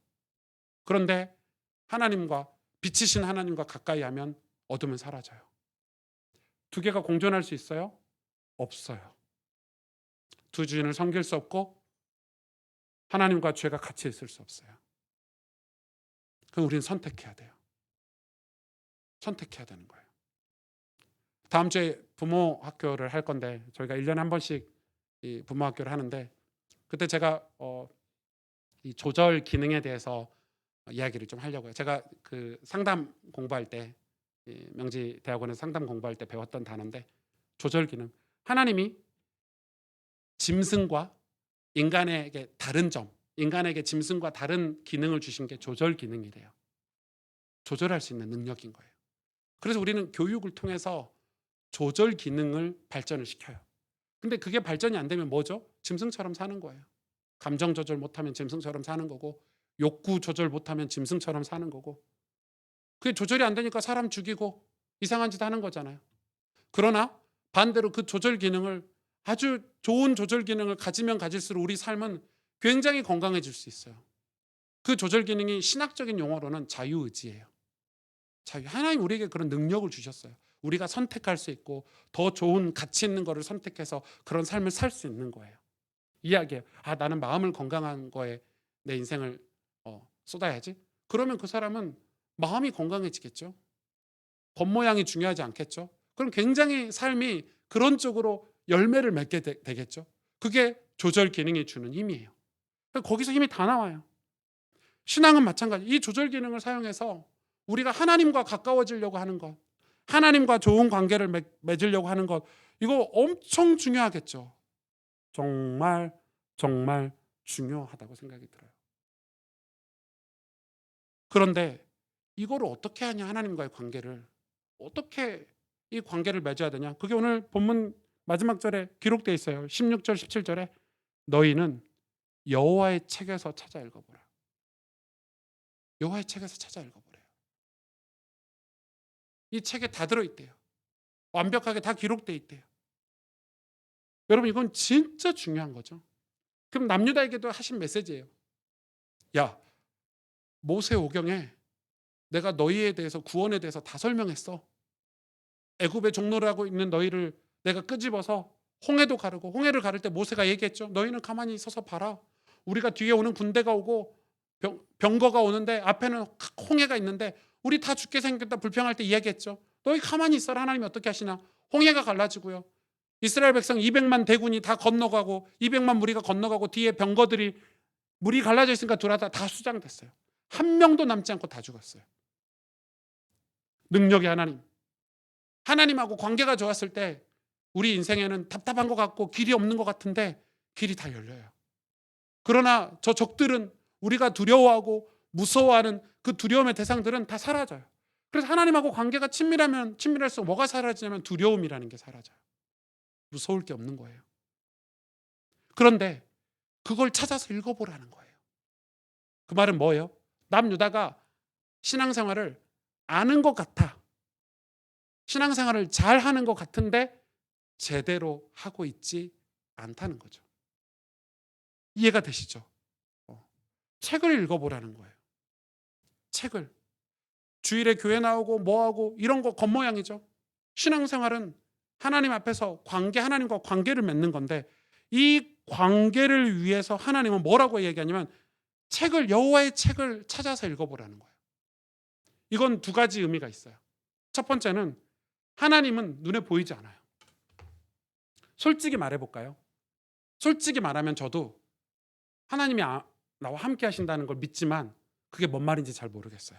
그런데 하나님과 빛이신 하나님과 가까이 하면 어둠은 사라져요. 두 개가 공존할 수 있어요? 없어요. 두 주인을 섬길 수 없고 하나님과 죄가 같이 있을 수 없어요. 그럼 우리는 선택해야 돼요. 선택해야 되는 거예요. 다음 주에 부모 학교를 할 건데 저희가 1년에 한 번씩 이 부모 학교를 하는데 그때 제가 이 조절 기능에 대해서 이야기를 좀 하려고요. 제가 그 상담 공부할 때 명지 대학원에서 상담 공부할 때 배웠던 단어인데 조절 기능. 하나님이 짐승과 인간에게 다른 점, 인간에게 짐승과 다른 기능을 주신 게 조절 기능이래요. 조절할 수 있는 능력인 거예요. 그래서 우리는 교육을 통해서 조절 기능을 발전을 시켜요. 근데 그게 발전이 안 되면 뭐죠? 짐승처럼 사는 거예요. 감정 조절 못하면 짐승처럼 사는 거고 욕구 조절 못하면 짐승처럼 사는 거고 그게 조절이 안 되니까 사람 죽이고 이상한 짓 하는 거잖아요. 그러나 반대로 그 조절 기능을 아주 좋은 조절 기능을 가지면 가질수록 우리 삶은 굉장히 건강해질 수 있어요. 그 조절 기능이 신학적인 용어로는 자유의지예요. 자유. 하나님 우리에게 그런 능력을 주셨어요. 우리가 선택할 수 있고 더 좋은 가치 있는 거를 선택해서 그런 삶을 살 수 있는 거예요. 이야기해요. 나는 마음을 건강한 거에 내 인생을 쏟아야지. 그러면 그 사람은 마음이 건강해지겠죠. 겉모양이 중요하지 않겠죠. 그럼 굉장히 삶이 그런 쪽으로 열매를 맺게 되겠죠. 그게 조절 기능이 주는 힘이에요. 거기서 힘이 다 나와요. 신앙은 마찬가지. 이 조절 기능을 사용해서 우리가 하나님과 가까워지려고 하는 것, 하나님과 좋은 관계를 맺으려고 하는 것, 이거 엄청 중요하겠죠. 정말 정말 중요하다고 생각이 들어요. 그런데 이거를 어떻게 하냐, 하나님과의 관계를. 어떻게 이 관계를 맺어야 되냐. 그게 오늘 본문 마지막 절에 기록되어 있어요. 16절 17절에 너희는 여호와의 책에서 찾아 읽어보라. 여호와의 책에서 찾아 읽어보래요. 이 책에 다 들어있대요. 완벽하게 다 기록되어 있대요. 여러분 이건 진짜 중요한 거죠. 그럼 남유다에게도 하신 메시지예요. 야, 모세오경에 내가 너희에 대해서 구원에 대해서 다 설명했어. 애굽의 종노를 하고 있는 너희를 내가 끄집어서 홍해도 가르고 홍해를 가를 때 모세가 얘기했죠. 너희는 가만히 서서 봐라. 우리가 뒤에 오는 군대가 오고 병거가 오는데 앞에는 홍해가 있는데 우리 다 죽게 생겼다 불평할 때 이야기했죠. 너희 가만히 있어라. 하나님이 어떻게 하시나. 홍해가 갈라지고요. 이스라엘 백성 200만 대군이 다 건너가고 200만 무리가 건너가고 뒤에 병거들이 물이 갈라져 있으니까 둘다 다 수장됐어요. 한 명도 남지 않고 다 죽었어요. 능력의 하나님. 하나님하고 관계가 좋았을 때 우리 인생에는 답답한 것 같고 길이 없는 것 같은데 길이 다 열려요. 그러나 저 적들은 우리가 두려워하고 무서워하는 그 두려움의 대상들은 다 사라져요. 그래서 하나님하고 관계가 친밀하면 친밀할수록 뭐가 사라지냐면 두려움이라는 게 사라져요. 무서울 게 없는 거예요. 그런데 그걸 찾아서 읽어보라는 거예요. 그 말은 뭐예요? 남유다가 신앙생활을 아는 것 같아. 신앙생활을 잘 하는 것 같은데 제대로 하고 있지 않다는 거죠. 이해가 되시죠? 책을 읽어보라는 거예요. 책을. 주일에 교회 나오고 뭐하고 이런 거 겉모양이죠. 신앙생활은 하나님 앞에서 하나님과 관계를 맺는 건데 이 관계를 위해서 하나님은 뭐라고 얘기하냐면 여호와의 책을 찾아서 읽어보라는 거예요. 이건 두 가지 의미가 있어요. 첫 번째는 하나님은 눈에 보이지 않아요. 솔직히 말해볼까요? 솔직히 말하면 저도 하나님이 나와 함께 하신다는 걸 믿지만 그게 뭔 말인지 잘 모르겠어요.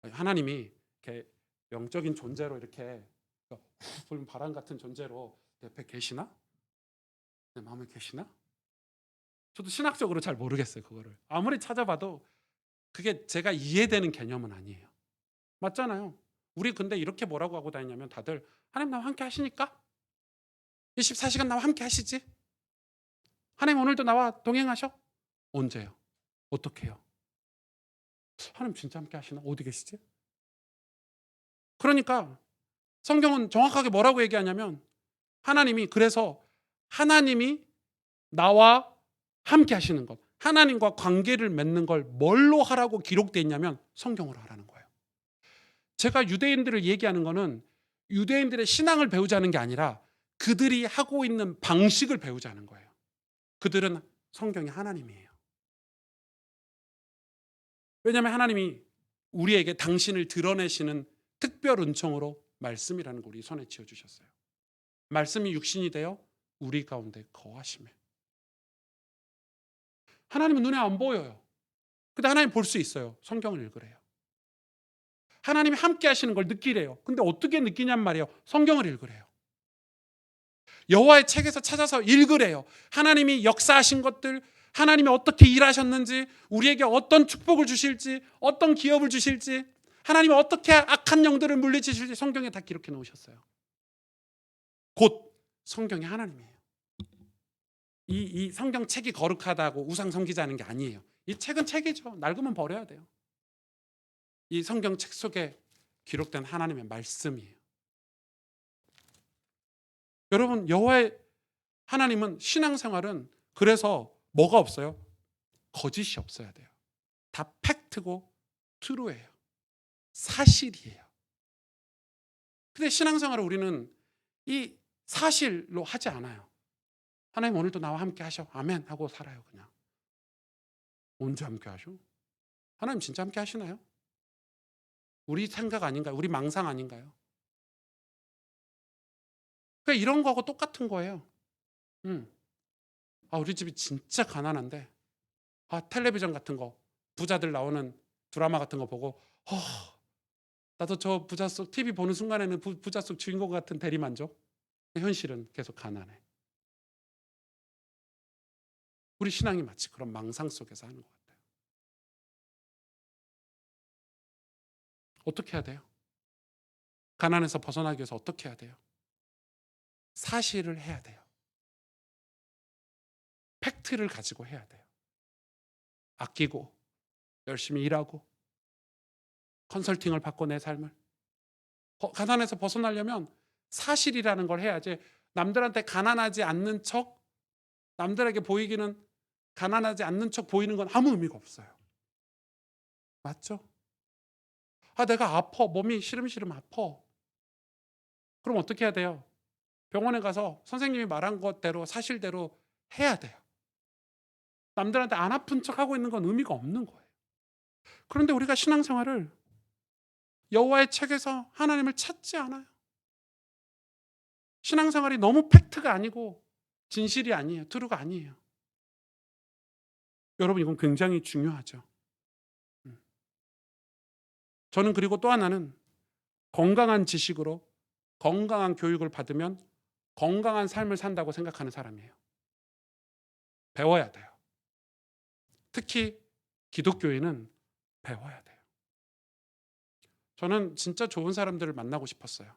하나님이 이렇게 영적인 존재로 이렇게 불 바람 같은 존재로 옆에 계시나? 내 마음에 계시나? 저도 신학적으로 잘 모르겠어요. 그거를 아무리 찾아봐도 그게 제가 이해되는 개념은 아니에요. 맞잖아요. 우리 근데 이렇게 뭐라고 하고 다니냐면 다들 하나님 나와 함께 하시니까 24시간 나와 함께 하시지? 하나님 오늘도 나와 동행하셔? 언제요? 어떻게 해요? 하나님 진짜 함께 하시나? 어디 계시지? 그러니까 성경은 정확하게 뭐라고 얘기하냐면 그래서 하나님이 나와 함께 하시는 것, 하나님과 관계를 맺는 걸 뭘로 하라고 기록되어 있냐면 성경으로 하라는 거예요. 제가 유대인들을 얘기하는 거는 유대인들의 신앙을 배우자는 게 아니라 그들이 하고 있는 방식을 배우자는 거예요. 그들은 성경이 하나님이에요. 왜냐하면 하나님이 우리에게 당신을 드러내시는 특별 은총으로 말씀이라는 걸 우리 손에 쥐어주셨어요. 말씀이 육신이 되어 우리 가운데 거하시며. 하나님은 눈에 안 보여요. 근데 하나님 볼 수 있어요. 성경을 읽으래요. 하나님이 함께 하시는 걸 느끼래요. 근데 어떻게 느끼냔 말이에요. 성경을 읽으래요. 여호와의 책에서 찾아서 읽으래요. 하나님이 역사하신 것들, 하나님이 어떻게 일하셨는지, 우리에게 어떤 축복을 주실지, 어떤 기업을 주실지, 하나님이 어떻게 악한 영들을 물리치실지 성경에 다 기록해 놓으셨어요. 곧 성경이 하나님이에요. 이 성경 책이 거룩하다고 우상 섬기자는 게 아니에요. 이 책은 책이죠. 낡으면 버려야 돼요. 이 성경 책 속에 기록된 하나님의 말씀이에요. 여러분, 여호와의 하나님은 신앙생활은 그래서 뭐가 없어요? 거짓이 없어야 돼요. 다 팩트고 트루예요. 사실이에요. 근데 신앙생활을 우리는 이 사실로 하지 않아요. 하나님 오늘도 나와 함께 하셔. 아멘 하고 살아요. 그냥. 언제 함께 하셔? 하나님 진짜 함께 하시나요? 우리 생각 아닌가요? 우리 망상 아닌가요? 그러니까 이런 거하고 똑같은 거예요. 우리 집이 진짜 가난한데 텔레비전 같은 거 부자들 나오는 드라마 같은 거 보고 나도 저 부자 속 TV 보는 순간에는 부자 속 주인공 같은 대리만족. 현실은 계속 가난해. 우리 신앙이 마치 그런 망상 속에서 하는 것 같아요. 어떻게 해야 돼요? 가난에서 벗어나기 위해서 어떻게 해야 돼요? 사실을 해야 돼요. 팩트를 가지고 해야 돼요. 아끼고 열심히 일하고 컨설팅을 받고 내 삶을 가난에서 벗어나려면 사실이라는 걸 해야지. 남들한테 가난하지 않는 척, 남들에게 보이기는 가난하지 않는 척 보이는 건 아무 의미가 없어요. 맞죠? 내가 아파. 몸이 시름시름 아파. 그럼 어떻게 해야 돼요? 병원에 가서 선생님이 말한 것대로 사실대로 해야 돼요. 남들한테 안 아픈 척하고 있는 건 의미가 없는 거예요. 그런데 우리가 신앙생활을 여호와의 책에서 하나님을 찾지 않아요. 신앙생활이 너무 팩트가 아니고 진실이 아니에요. 트루가 아니에요. 여러분, 이건 굉장히 중요하죠. 저는 그리고 또 하나는 건강한 지식으로 건강한 교육을 받으면 건강한 삶을 산다고 생각하는 사람이에요. 배워야 돼요. 특히 기독교인은 배워야 돼요. 저는 진짜 좋은 사람들을 만나고 싶었어요.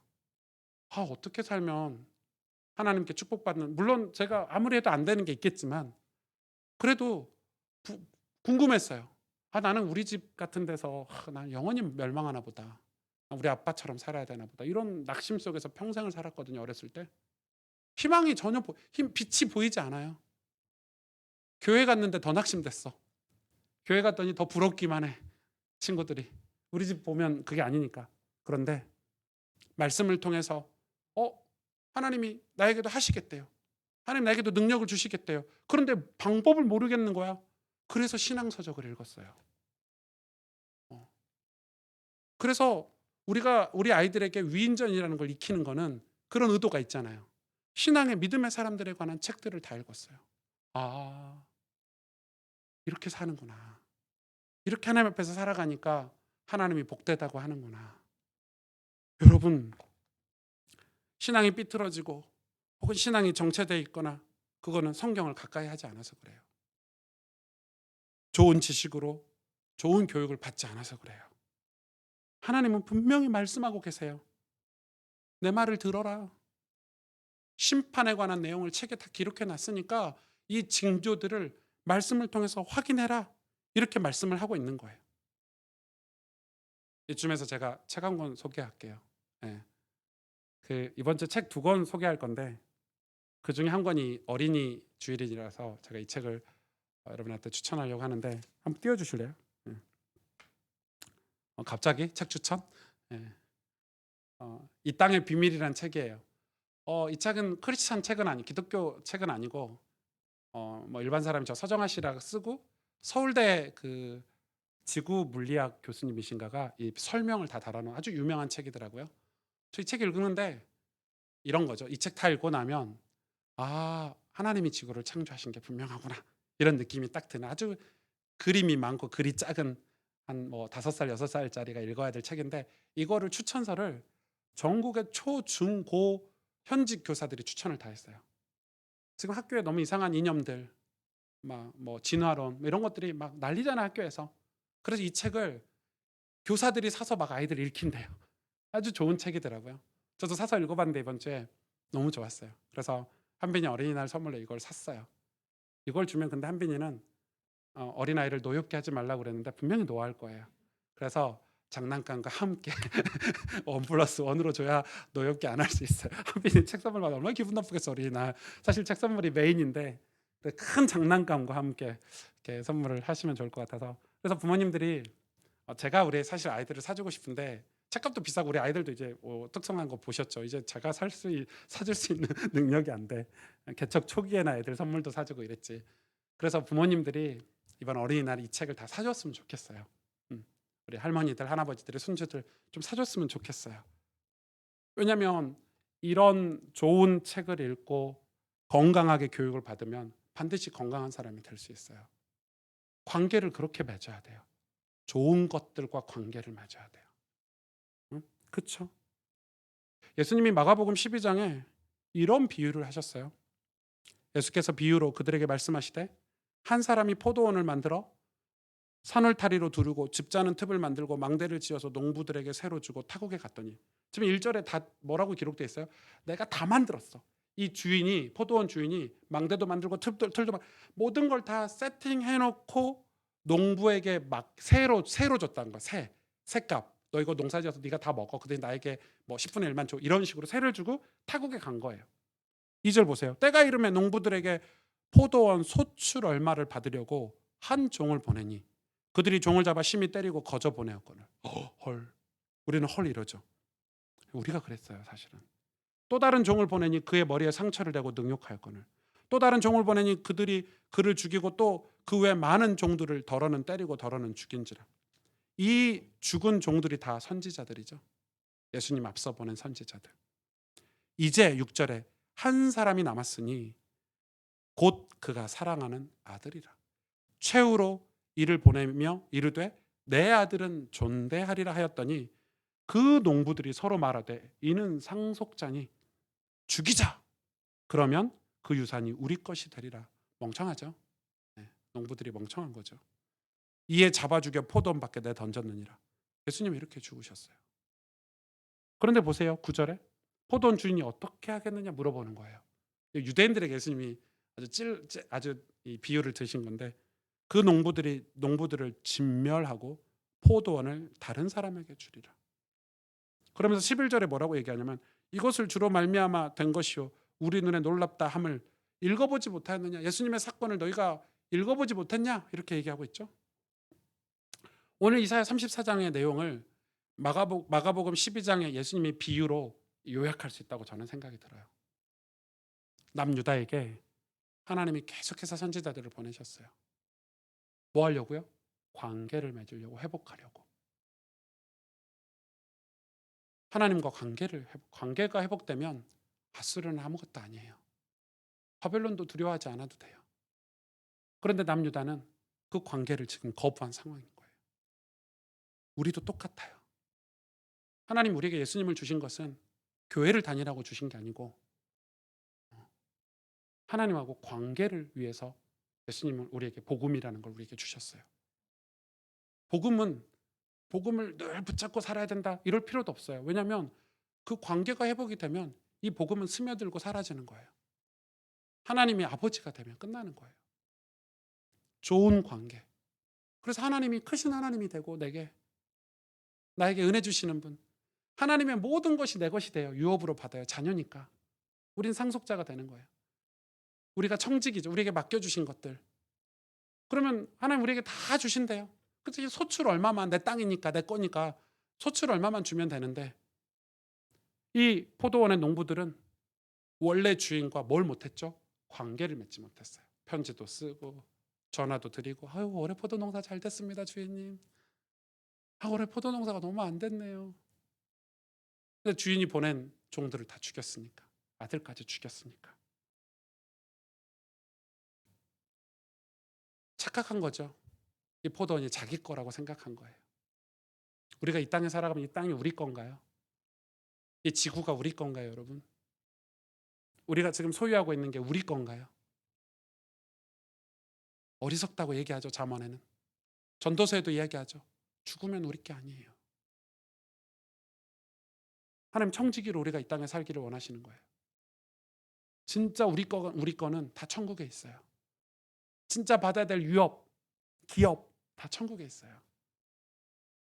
어떻게 살면 하나님께 축복받는, 물론 제가 아무리 해도 안 되는 게 있겠지만 그래도 궁금했어요. 나는 우리 집 같은 데서 난 영원히 멸망하나 보다. 우리 아빠처럼 살아야 되나 보다. 이런 낙심 속에서 평생을 살았거든요. 어렸을 때. 희망이 전혀 빛이 보이지 않아요. 교회 갔는데 더 낙심됐어. 교회 갔더니 더 부럽기만 해. 친구들이. 우리 집 보면 그게 아니니까. 그런데 말씀을 통해서 하나님이 나에게도 하시겠대요. 하나님 나에게도 능력을 주시겠대요. 그런데 방법을 모르겠는 거야. 그래서 신앙서적을 읽었어요. 그래서 우리가 우리 아이들에게 위인전이라는 걸 익히는 거는 그런 의도가 있잖아요. 신앙의 믿음의 사람들에 관한 책들을 다 읽었어요. 이렇게 사는구나. 이렇게 하나님 앞에서 살아가니까 하나님이 복되다고 하는구나. 여러분, 신앙이 삐뚤어지고 혹은 신앙이 정체되어 있거나 그거는 성경을 가까이 하지 않아서 그래요. 좋은 지식으로 좋은 교육을 받지 않아서 그래요. 하나님은 분명히 말씀하고 계세요. 내 말을 들어라. 심판에 관한 내용을 책에 다 기록해 놨으니까 이 징조들을 말씀을 통해서 확인해라. 이렇게 말씀을 하고 있는 거예요. 이쯤에서 제가 책 한 권 소개할게요. 네. 이번 주 책 2권 소개할 건데 그 중에 한 권이 어린이 주일이라서 제가 이 책을 여러분한테 추천하려고 하는데 한번 띄워주실래요? 네. 갑자기 책 추천? 네. 이 땅의 비밀이라는 책이에요. 이 책은 크리스찬 책은 기독교 책은 아니고 뭐 일반 사람이 저 서정아 씨라고 쓰고 서울대 그 지구 물리학 교수님이신가가 이 설명을 다 달아놓은 아주 유명한 책이더라고요. 저 이 책 읽는데 이런 거죠. 이 책 다 읽고 나면 하나님이 지구를 창조하신 게 분명하구나 이런 느낌이 딱 드는 아주 그림이 많고 글이 작은 한 뭐 5살 6살짜리가 읽어야 될 책인데 이거를 추천서를 전국의 초, 중, 고 현직 교사들이 추천을 다 했어요. 지금 학교에 너무 이상한 이념들 막 뭐 진화론 이런 것들이 막 난리잖아 학교에서. 그래서 이 책을 교사들이 사서 막 아이들 읽힌대요. 아주 좋은 책이더라고요. 저도 사서 읽어봤는데 이번 주에 너무 좋았어요. 그래서 한빈이 어린이날 선물로 이걸 샀어요. 이걸 주면 근데 한빈이는 어린아이를 노엽게 하지 말라고 그랬는데 분명히 노할 거예요. 그래서 장난감과 함께 1+1으로 줘야 노엽게 안 할 수 있어요. 한빈이 책 선물 받아 얼마나 기분 나쁘겠어 어린이날. 사실 책 선물이 메인인데 큰 장난감과 함께 이렇게 선물을 하시면 좋을 것 같아서. 그래서 부모님들이 제가 우리 사실 아이들을 사주고 싶은데 책값도 비싸고 우리 아이들도 이제 특성한 거 보셨죠. 이제 제가 사줄 수 있는 능력이 안 돼. 개척 초기에나 애들 선물도 사주고 이랬지. 그래서 부모님들이 이번 어린이날 이 책을 다 사줬으면 좋겠어요. 우리 할머니들, 할아버지들의 손주들 좀 사줬으면 좋겠어요. 왜냐하면 이런 좋은 책을 읽고 건강하게 교육을 받으면 반드시 건강한 사람이 될 수 있어요. 관계를 그렇게 맺어야 돼요. 좋은 것들과 관계를 맺어야 돼요. 그렇죠? 예수님이 마가복음 12장에 이런 비유를 하셨어요. 예수께서 비유로 그들에게 말씀하시되 한 사람이 포도원을 만들어 산울타리로 두르고 즙자는 틈을 만들고 망대를 지어서 농부들에게 새로 주고 타국에 갔더니 지금 1절에 다 뭐라고 기록되어 있어요? 내가 다 만들었어. 이 주인이 포도원 주인이 망대도 만들고 틀도 모든 걸 다 세팅해놓고 농부에게 막 새로 줬다는 거야. 새값. 너 이거 농사지어서 네가 다 먹어. 그들이 나에게 뭐 10분의 1만 줘. 이런 식으로 새를 주고 타국에 간 거예요. 2절 보세요. 때가 이르매 농부들에게 포도원 소출 얼마를 받으려고 한 종을 보내니 그들이 종을 잡아 심히 때리고 거저 보내었거늘. 헐. 우리는 헐 이러죠. 우리가 그랬어요, 사실은. 또 다른 종을 보내니 그의 머리에 상처를 대고 능욕하였거늘. 또 다른 종을 보내니 그들이 그를 죽이고 또 그 외 많은 종들을 덜어는 때리고 덜어는 죽인지라. 이 죽은 종들이 다 선지자들이죠. 예수님 앞서 보낸 선지자들. 이제 6절에 한 사람이 남았으니 곧 그가 사랑하는 아들이라. 최후로 이를 보내며 이르되 내 아들은 존대하리라 하였더니 그 농부들이 서로 말하되 이는 상속자니 죽이자. 그러면 그 유산이 우리 것이 되리라. 멍청하죠. 네, 농부들이 멍청한 거죠. 이에 잡아 죽여 포도원 밖에 내 던졌느니라. 예수님이 이렇게 죽으셨어요. 그런데 보세요. 9절에 포도원 주인이 어떻게 하겠느냐 물어보는 거예요. 유대인들에게 예수님이 아주 이 비유를 드신 건데 그 농부들을 진멸하고 포도원을 다른 사람에게 주리라. 그러면서 11절에 뭐라고 얘기하냐면 이것을 주로 말미암아 된 것이요 우리 눈에 놀랍다 함을 읽어보지 못하였느냐. 예수님의 사건을 너희가 읽어보지 못했냐 이렇게 얘기하고 있죠. 오늘 이사야 34장의 내용을 마가복음 12장의 예수님의 비유로 요약할 수 있다고 저는 생각이 들어요. 남유다에게 하나님이 계속해서 선지자들을 보내셨어요. 뭐 하려고요? 관계를 맺으려고, 회복하려고. 하나님과 관계가 회복되면 아수르는 아무것도 아니에요. 바벨론도 두려워하지 않아도 돼요. 그런데 남유다는 그 관계를 지금 거부한 상황인 거예요. 우리도 똑같아요. 하나님 우리에게 예수님을 주신 것은 교회를 다니라고 주신 게 아니고 하나님하고 관계를 위해서 예수님은 우리에게 복음이라는 걸 우리에게 주셨어요. 복음을 늘 붙잡고 살아야 된다 이럴 필요도 없어요. 왜냐하면 그 관계가 회복이 되면 이 복음은 스며들고 사라지는 거예요. 하나님이 아버지가 되면 끝나는 거예요. 좋은 관계. 그래서 하나님이 크신 하나님이 되고 나에게 은혜 주시는 분. 하나님의 모든 것이 내 것이 돼요. 유업으로 받아요. 자녀니까. 우린 상속자가 되는 거예요. 우리가 청직이죠. 우리에게 맡겨주신 것들. 그러면 하나님 우리에게 다 주신대요. 그치? 소출 얼마만 내 땅이니까 내 거니까 소출 얼마만 주면 되는데 이 포도원의 농부들은 원래 주인과 뭘 못했죠? 관계를 맺지 못했어요. 편지도 쓰고 전화도 드리고 아유 올해 포도 농사 잘 됐습니다 주인님. 아 올해 포도 농사가 너무 안 됐네요. 근데 주인이 보낸 종들을 다 죽였으니까 아들까지 죽였으니까 착각한 거죠. 이 포도원이 자기 거라고 생각한 거예요. 우리가 이 땅에 살아가면 이 땅이 우리 건가요? 이 지구가 우리 건가요, 여러분? 우리가 지금 소유하고 있는 게 우리 건가요? 어리석다고 얘기하죠, 잠언에는. 전도서에도 이야기하죠. 죽으면 우리 게 아니에요. 하나님 청지기로 우리가 이 땅에 살기를 원하시는 거예요. 진짜 우리 거는 다 천국에 있어요. 진짜 받아야 될 유업, 기업 다 천국에 있어요.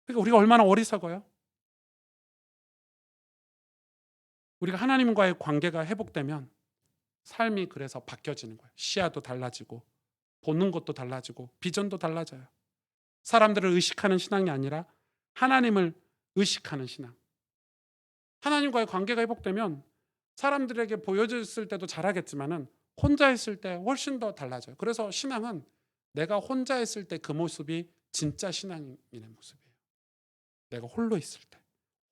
그러니까 우리가 얼마나 어리석어요? 우리가 하나님과의 관계가 회복되면 삶이 그래서 바뀌어지는 거예요. 시야도 달라지고 보는 것도 달라지고 비전도 달라져요. 사람들을 의식하는 신앙이 아니라 하나님을 의식하는 신앙. 하나님과의 관계가 회복되면 사람들에게 보여줬을 때도 잘하겠지만은 혼자 있을 때 훨씬 더 달라져요. 그래서 신앙은 내가 혼자 있을 때 그 모습이 진짜 신앙인의 모습이에요. 내가 홀로 있을 때,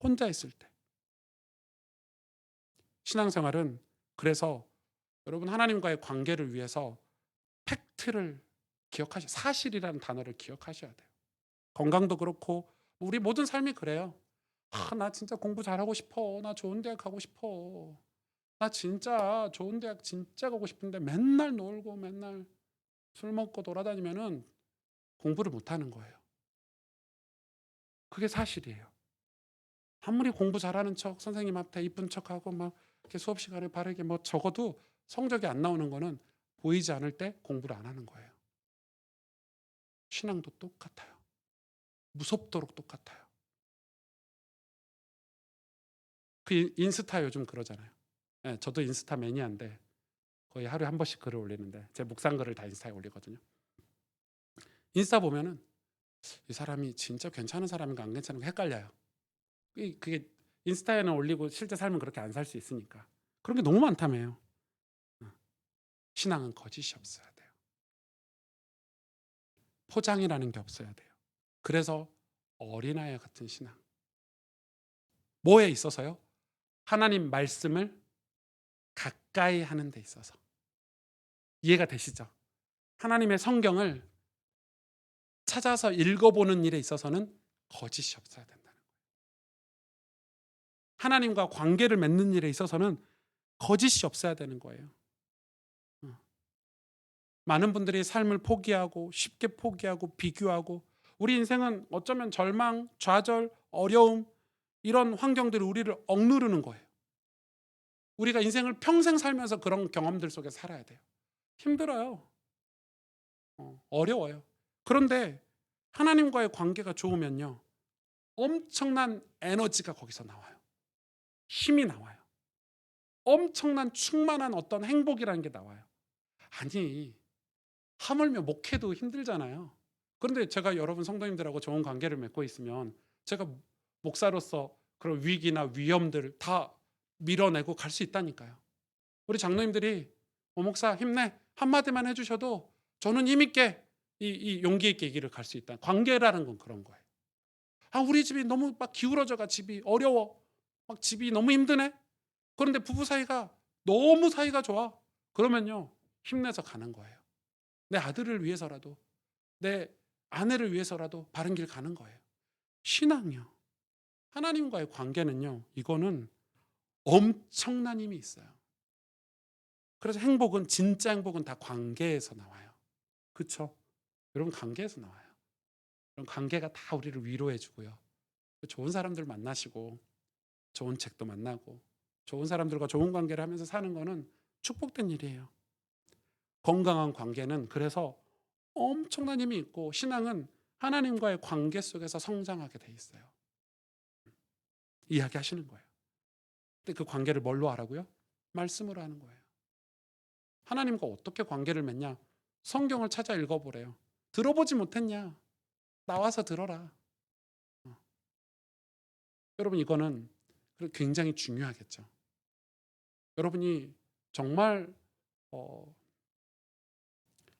혼자 있을 때. 신앙생활은 그래서 여러분 하나님과의 관계를 위해서 팩트를 사실이라는 단어를 기억하셔야 돼요. 건강도 그렇고 우리 모든 삶이 그래요. 나 진짜 공부 잘하고 싶어. 나 좋은 대학 가고 싶어. 나 진짜 좋은 대학 진짜 가고 싶은데 맨날 놀고 맨날 술 먹고 돌아다니면은 공부를 못 하는 거예요. 그게 사실이에요. 아무리 공부 잘하는 척 선생님 앞에 이쁜 척하고 막 이렇게 수업 시간에 바르게 뭐 적어도 성적이 안 나오는 거는 보이지 않을 때 공부를 안 하는 거예요. 신앙도 똑같아요. 무섭도록 똑같아요. 그 인스타 요즘 그러잖아요. 네, 저도 인스타 매니아인데 거의 하루에 한 번씩 글을 올리는데 제 묵상 글을 다 인스타에 올리거든요. 인스타 보면은 이 사람이 진짜 괜찮은 사람인가 안 괜찮은가 헷갈려요. 그게 인스타에는 올리고 실제 삶은 그렇게 안 살 수 있으니까. 그런 게 너무 많다며요. 신앙은 거짓이 없어야 돼요. 포장이라는 게 없어야 돼요. 그래서 어린아이 같은 신앙. 뭐에 있어서요? 하나님 말씀을 가까이 하는 데 있어서. 이해가 되시죠? 하나님의 성경을 찾아서 읽어보는 일에 있어서는 거짓이 없어야 된다는 거예요. 하나님과 관계를 맺는 일에 있어서는 거짓이 없어야 되는 거예요. 많은 분들이 삶을 포기하고 쉽게 포기하고 비교하고 우리 인생은 어쩌면 절망, 좌절, 어려움 이런 환경들이 우리를 억누르는 거예요. 우리가 인생을 평생 살면서 그런 경험들 속에 살아야 돼요. 힘들어요. 어려워요. 그런데 하나님과의 관계가 좋으면요. 엄청난 에너지가 거기서 나와요. 힘이 나와요. 엄청난 충만한 어떤 행복이라는 게 나와요. 아니, 하물며 목회도 힘들잖아요. 그런데 제가 여러분 성도님들하고 좋은 관계를 맺고 있으면 제가 목사로서 그런 위기나 위험들을 다 밀어내고 갈 수 있다니까요. 우리 장로님들이 목사 힘내 한마디만 해주셔도 저는 힘있게 이 용기 있게 이 길을 갈 수 있다. 관계라는 건 그런 거예요. 우리 집이 너무 막 기울어져가 집이 어려워. 막 집이 너무 힘드네. 그런데 부부 사이가 너무 사이가 좋아. 그러면요 힘내서 가는 거예요. 내 아들을 위해서라도 내 아내를 위해서라도 바른 길 가는 거예요. 신앙이요. 하나님과의 관계는요. 이거는 엄청난 힘이 있어요. 그래서 행복은 진짜 행복은 다 관계에서 나와요. 그렇죠? 여러분 관계에서 나와요. 그런 관계가 다 우리를 위로해 주고요. 좋은 사람들 만나시고 좋은 책도 만나고 좋은 사람들과 좋은 관계를 하면서 사는 거는 축복된 일이에요. 건강한 관계는 그래서 엄청난 힘이 있고 신앙은 하나님과의 관계 속에서 성장하게 돼 있어요. 이야기하시는 거예요. 근데 그 관계를 뭘로 하라고요? 말씀으로 하는 거예요. 하나님과 어떻게 관계를 맺냐? 성경을 찾아 읽어보래요. 들어보지 못했냐? 나와서 들어라. 여러분 이거는 굉장히 중요하겠죠. 여러분이 정말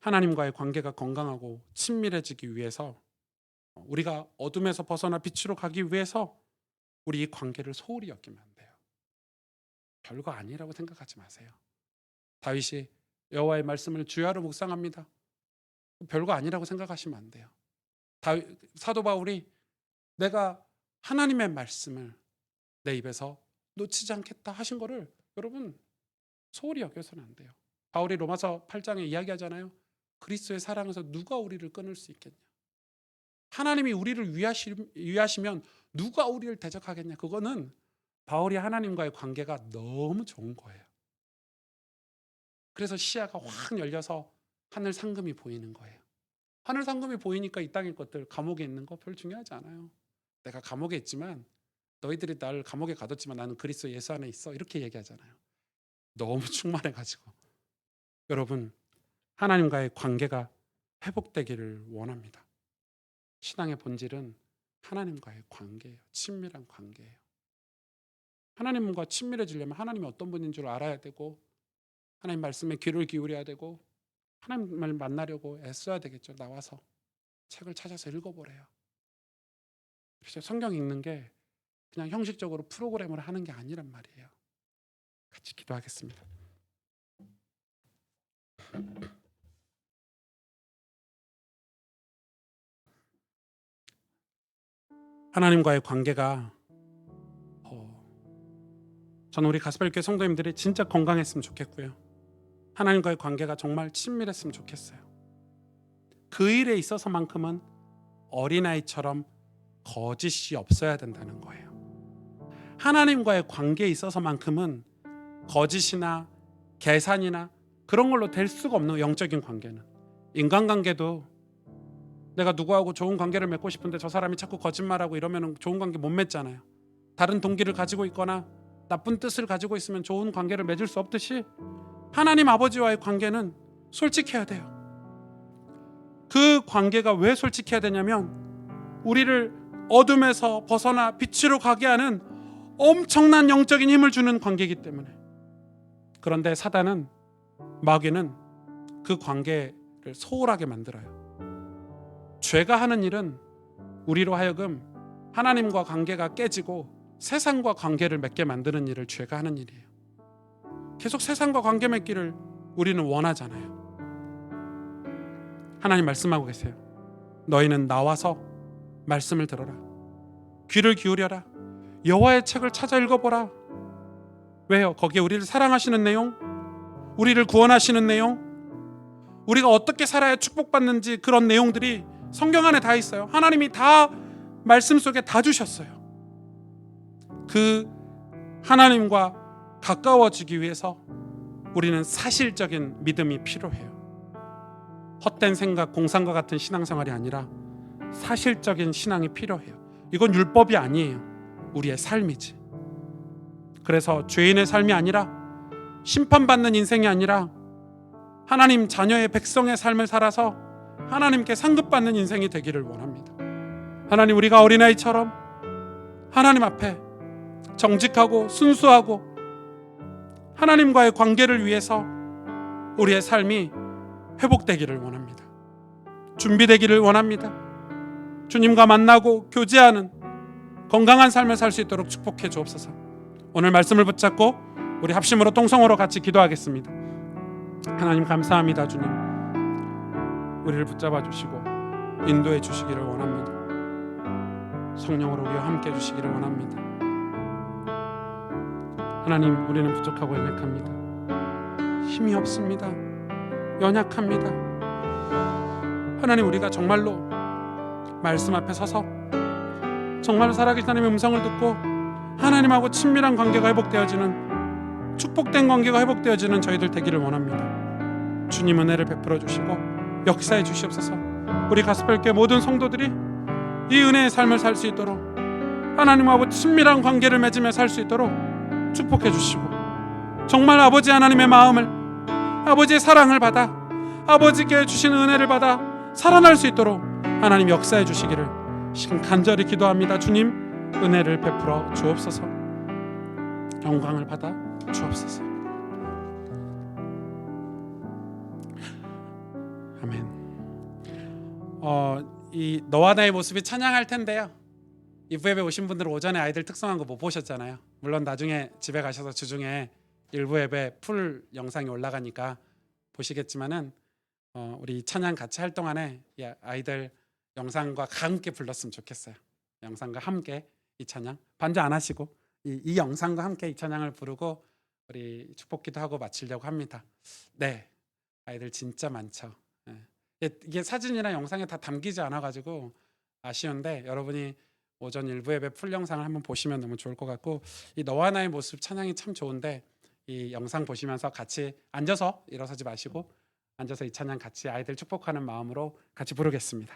하나님과의 관계가 건강하고 친밀해지기 위해서 우리가 어둠에서 벗어나 빛으로 가기 위해서 우리 이 관계를 소홀히 여기면 안 돼요. 별거 아니라고 생각하지 마세요. 다윗이 여호와의 말씀을 주야로 묵상합니다. 별거 아니라고 생각하시면 안 돼요. 사도 바울이 내가 하나님의 말씀을 내 입에서 놓치지 않겠다 하신 거를 여러분 소홀히 여겨서는 안 돼요. 바울이 로마서 8장에 이야기하잖아요. 그리스도의 사랑에서 누가 우리를 끊을 수 있겠냐. 하나님이 우리를 위하시면 누가 우리를 대적하겠냐. 그거는 바울이 하나님과의 관계가 너무 좋은 거예요. 그래서 시야가 확 열려서 하늘 상금이 보이는 거예요. 하늘 상금이 보이니까 이 땅의 것들 감옥에 있는 거 별 중요하지 않아요. 내가 감옥에 있지만 너희들이 날 감옥에 가뒀지만 나는 그리스도 예수 안에 있어. 이렇게 얘기하잖아요. 너무 충만해가지고. 여러분 하나님과의 관계가 회복되기를 원합니다. 신앙의 본질은 하나님과의 관계예요. 친밀한 관계예요. 하나님과 친밀해지려면 하나님이 어떤 분인 줄 알아야 되고 하나님 말씀에 귀를 기울여야 되고 하나님을 만나려고 애써야 되겠죠. 나와서 책을 찾아서 읽어보래요. 그래서 성경 읽는 게 그냥 형식적으로 프로그램을 하는 게 아니란 말이에요. 같이 기도하겠습니다. 하나님과의 관계가 저는 우리 가스펠교회 성도님들이 진짜 건강했으면 좋겠고요. 하나님과의 관계가 정말 친밀했으면 좋겠어요. 그 일에 있어서만큼은 어린아이처럼 거짓이 없어야 된다는 거예요. 하나님과의 관계에 있어서만큼은 거짓이나 계산이나 그런 걸로 될 수가 없는 영적인 관계는. 인간관계도 내가 누구하고 좋은 관계를 맺고 싶은데 저 사람이 자꾸 거짓말하고 이러면 좋은 관계 못 맺잖아요. 다른 동기를 가지고 있거나 나쁜 뜻을 가지고 있으면 좋은 관계를 맺을 수 없듯이 하나님 아버지와의 관계는 솔직해야 돼요. 그 관계가 왜 솔직해야 되냐면 우리를 어둠에서 벗어나 빛으로 가게 하는 엄청난 영적인 힘을 주는 관계이기 때문에. 그런데 사단은, 마귀는 그 관계를 소홀하게 만들어요. 죄가 하는 일은 우리로 하여금 하나님과 관계가 깨지고 세상과 관계를 맺게 만드는 일을 죄가 하는 일이에요. 계속 세상과 관계 맺기를 우리는 원하잖아요. 하나님 말씀하고 계세요. 너희는 나와서 말씀을 들어라. 귀를 기울여라. 여호와의 책을 찾아 읽어보라. 왜요? 거기에 우리를 사랑하시는 내용, 우리를 구원하시는 내용, 우리가 어떻게 살아야 축복받는지 그런 내용들이 성경 안에 다 있어요. 하나님이 다 말씀 속에 다 주셨어요. 그 하나님과 가까워지기 위해서 우리는 사실적인 믿음이 필요해요. 헛된 생각, 공상과 같은 신앙생활이 아니라 사실적인 신앙이 필요해요. 이건 율법이 아니에요. 우리의 삶이지. 그래서 죄인의 삶이 아니라, 심판받는 인생이 아니라 하나님 자녀의 백성의 삶을 살아서 하나님께 상급받는 인생이 되기를 원합니다. 하나님, 우리가 어린아이처럼 하나님 앞에 정직하고 순수하고 하나님과의 관계를 위해서 우리의 삶이 회복되기를 원합니다. 준비되기를 원합니다. 주님과 만나고 교제하는 건강한 삶을 살 수 있도록 축복해 주옵소서. 오늘 말씀을 붙잡고 우리 합심으로 통성으로 같이 기도하겠습니다. 하나님 감사합니다. 주님, 우리를 붙잡아 주시고 인도해 주시기를 원합니다. 성령으로 우리와 함께 해 주시기를 원합니다. 하나님, 우리는 부족하고 연약합니다. 힘이 없습니다. 연약합니다. 하나님, 우리가 정말로 말씀 앞에 서서 정말로 살아계신 하나님의 음성을 듣고 하나님하고 친밀한 관계가 회복되어지는, 축복된 관계가 회복되어지는 저희들 되기를 원합니다. 주님 은혜를 베풀어 주시고 역사해 주시옵소서. 우리 가스펠교회 모든 성도들이 이 은혜의 삶을 살 수 있도록, 하나님하고 친밀한 관계를 맺으며 살 수 있도록 축복해 주시고, 정말 아버지 하나님의 마음을, 아버지의 사랑을 받아 아버지께 주신 은혜를 받아 살아날 수 있도록 하나님 역사해 주시기를 지금 간절히 기도합니다. 주님, 은혜를 베풀어 주옵소서. 영광을 받아 주옵소서. 아멘. 이 너와 나의 모습이 찬양할 텐데요. 이부 예배 오신 분들은 오전에 아이들 특성한 거 못 보셨잖아요. 물론 나중에 집에 가셔서 주중에 일부 예배 풀 영상이 올라가니까 보시겠지만은 우리 찬양 같이 할 동안에 이 아이들 영상과 함께 불렀으면 좋겠어요. 영상과 함께 이 찬양 반주 안 하시고 이 영상과 함께 이 찬양을 부르고 우리 축복기도 하고 마치려고 합니다. 네, 아이들 진짜 많죠. 이게 사진이나 영상에 다 담기지 않아가지고 아쉬운데 여러분이 오전 일부 예배 풀 영상을 한번 보시면 너무 좋을 것 같고, 이 너와 나의 모습 찬양이 참 좋은데 이 영상 보시면서 같이 앉아서 일어서지 마시고 앉아서 이 찬양 같이 아이들 축복하는 마음으로 같이 부르겠습니다.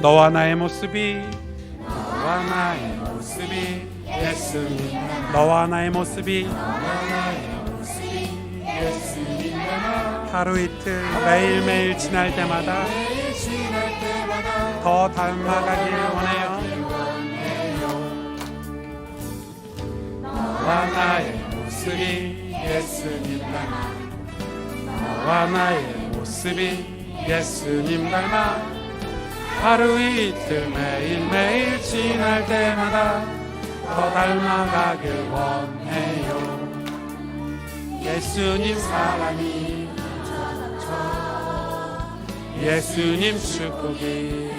너와 나의 모습이, 너와 나의 모습이 예수님, 너와 나의 모습이 예수님, 하루 이틀 매일매일 지날 때마다 더 닮아가길 원해요. 너와 나의 모습이 예수님 닮아, 너와 나의 모습이 예수님 닮아, 하루 이틀 매일매일 지날 때마다 더 닮아가길 원해요. 예수님 사랑이, 예수님 축복이,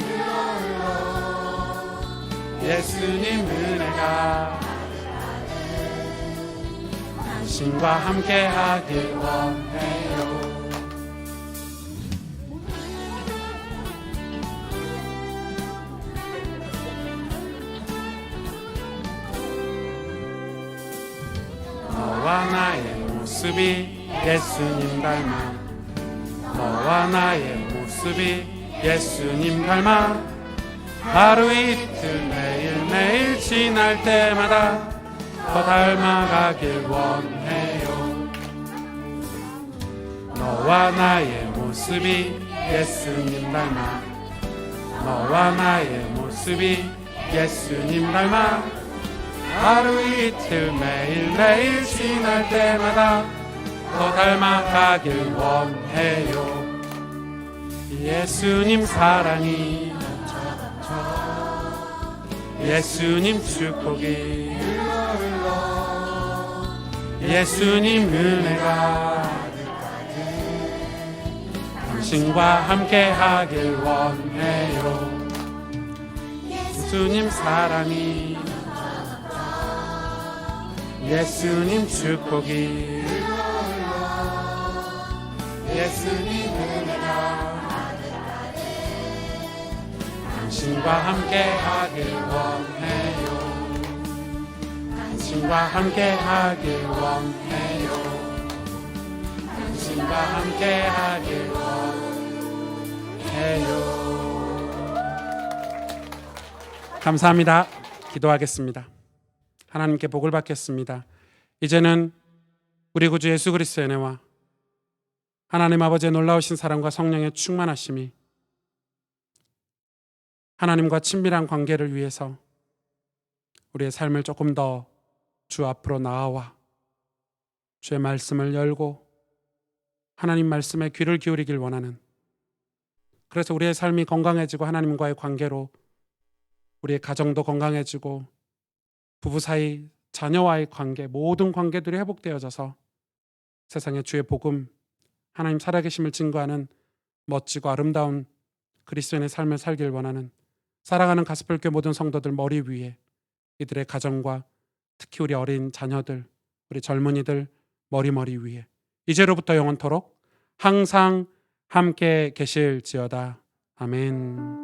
예수님 은혜가 당신과 함께 하길 원해요. 너와 나의 모습이 예수님 닮아, 너와 나의 모습이 예수님 닮아 하루 이틀 매일매일 지날 때마다 더 닮아가길 원해요. 너와 나의 모습이 예수님 닮아, 너와 나의 모습이 예수님 닮아 하루 이틀 매일매일 지날 때마다 더 닮아가길 원해요. 예수님 사랑이 예수님 축복이 예수님 은혜가 당신과 함께 하길 원해요. 예수님 사랑이 예수님 축복이 예수님 은혜가 당신과 함께 하길 원해요. 당신과 함께 하길 원해요. 당신과 함께 하길 원해요. 감사합니다. 기도하겠습니다. 하나님께 복을 받겠습니다. 이제는 우리 구주 예수 그리스도의 은혜와 하나님 아버지의 놀라우신 사랑과 성령의 충만하심이 하나님과 친밀한 관계를 위해서 우리의 삶을 조금 더 주 앞으로 나아와 주의 말씀을 열고 하나님 말씀에 귀를 기울이길 원하는, 그래서 우리의 삶이 건강해지고 하나님과의 관계로 우리의 가정도 건강해지고 부부 사이, 자녀와의 관계, 모든 관계들이 회복되어져서 세상에 주의 복음, 하나님 살아계심을 증거하는 멋지고 아름다운 그리스도인의 삶을 살길 원하는 사랑하는 가스펠교회 모든 성도들 머리 위에 이들의 가정과 특히 우리 어린 자녀들, 우리 젊은이들 머리 위에 이제로부터 영원토록 항상 함께 계실지어다. 아멘.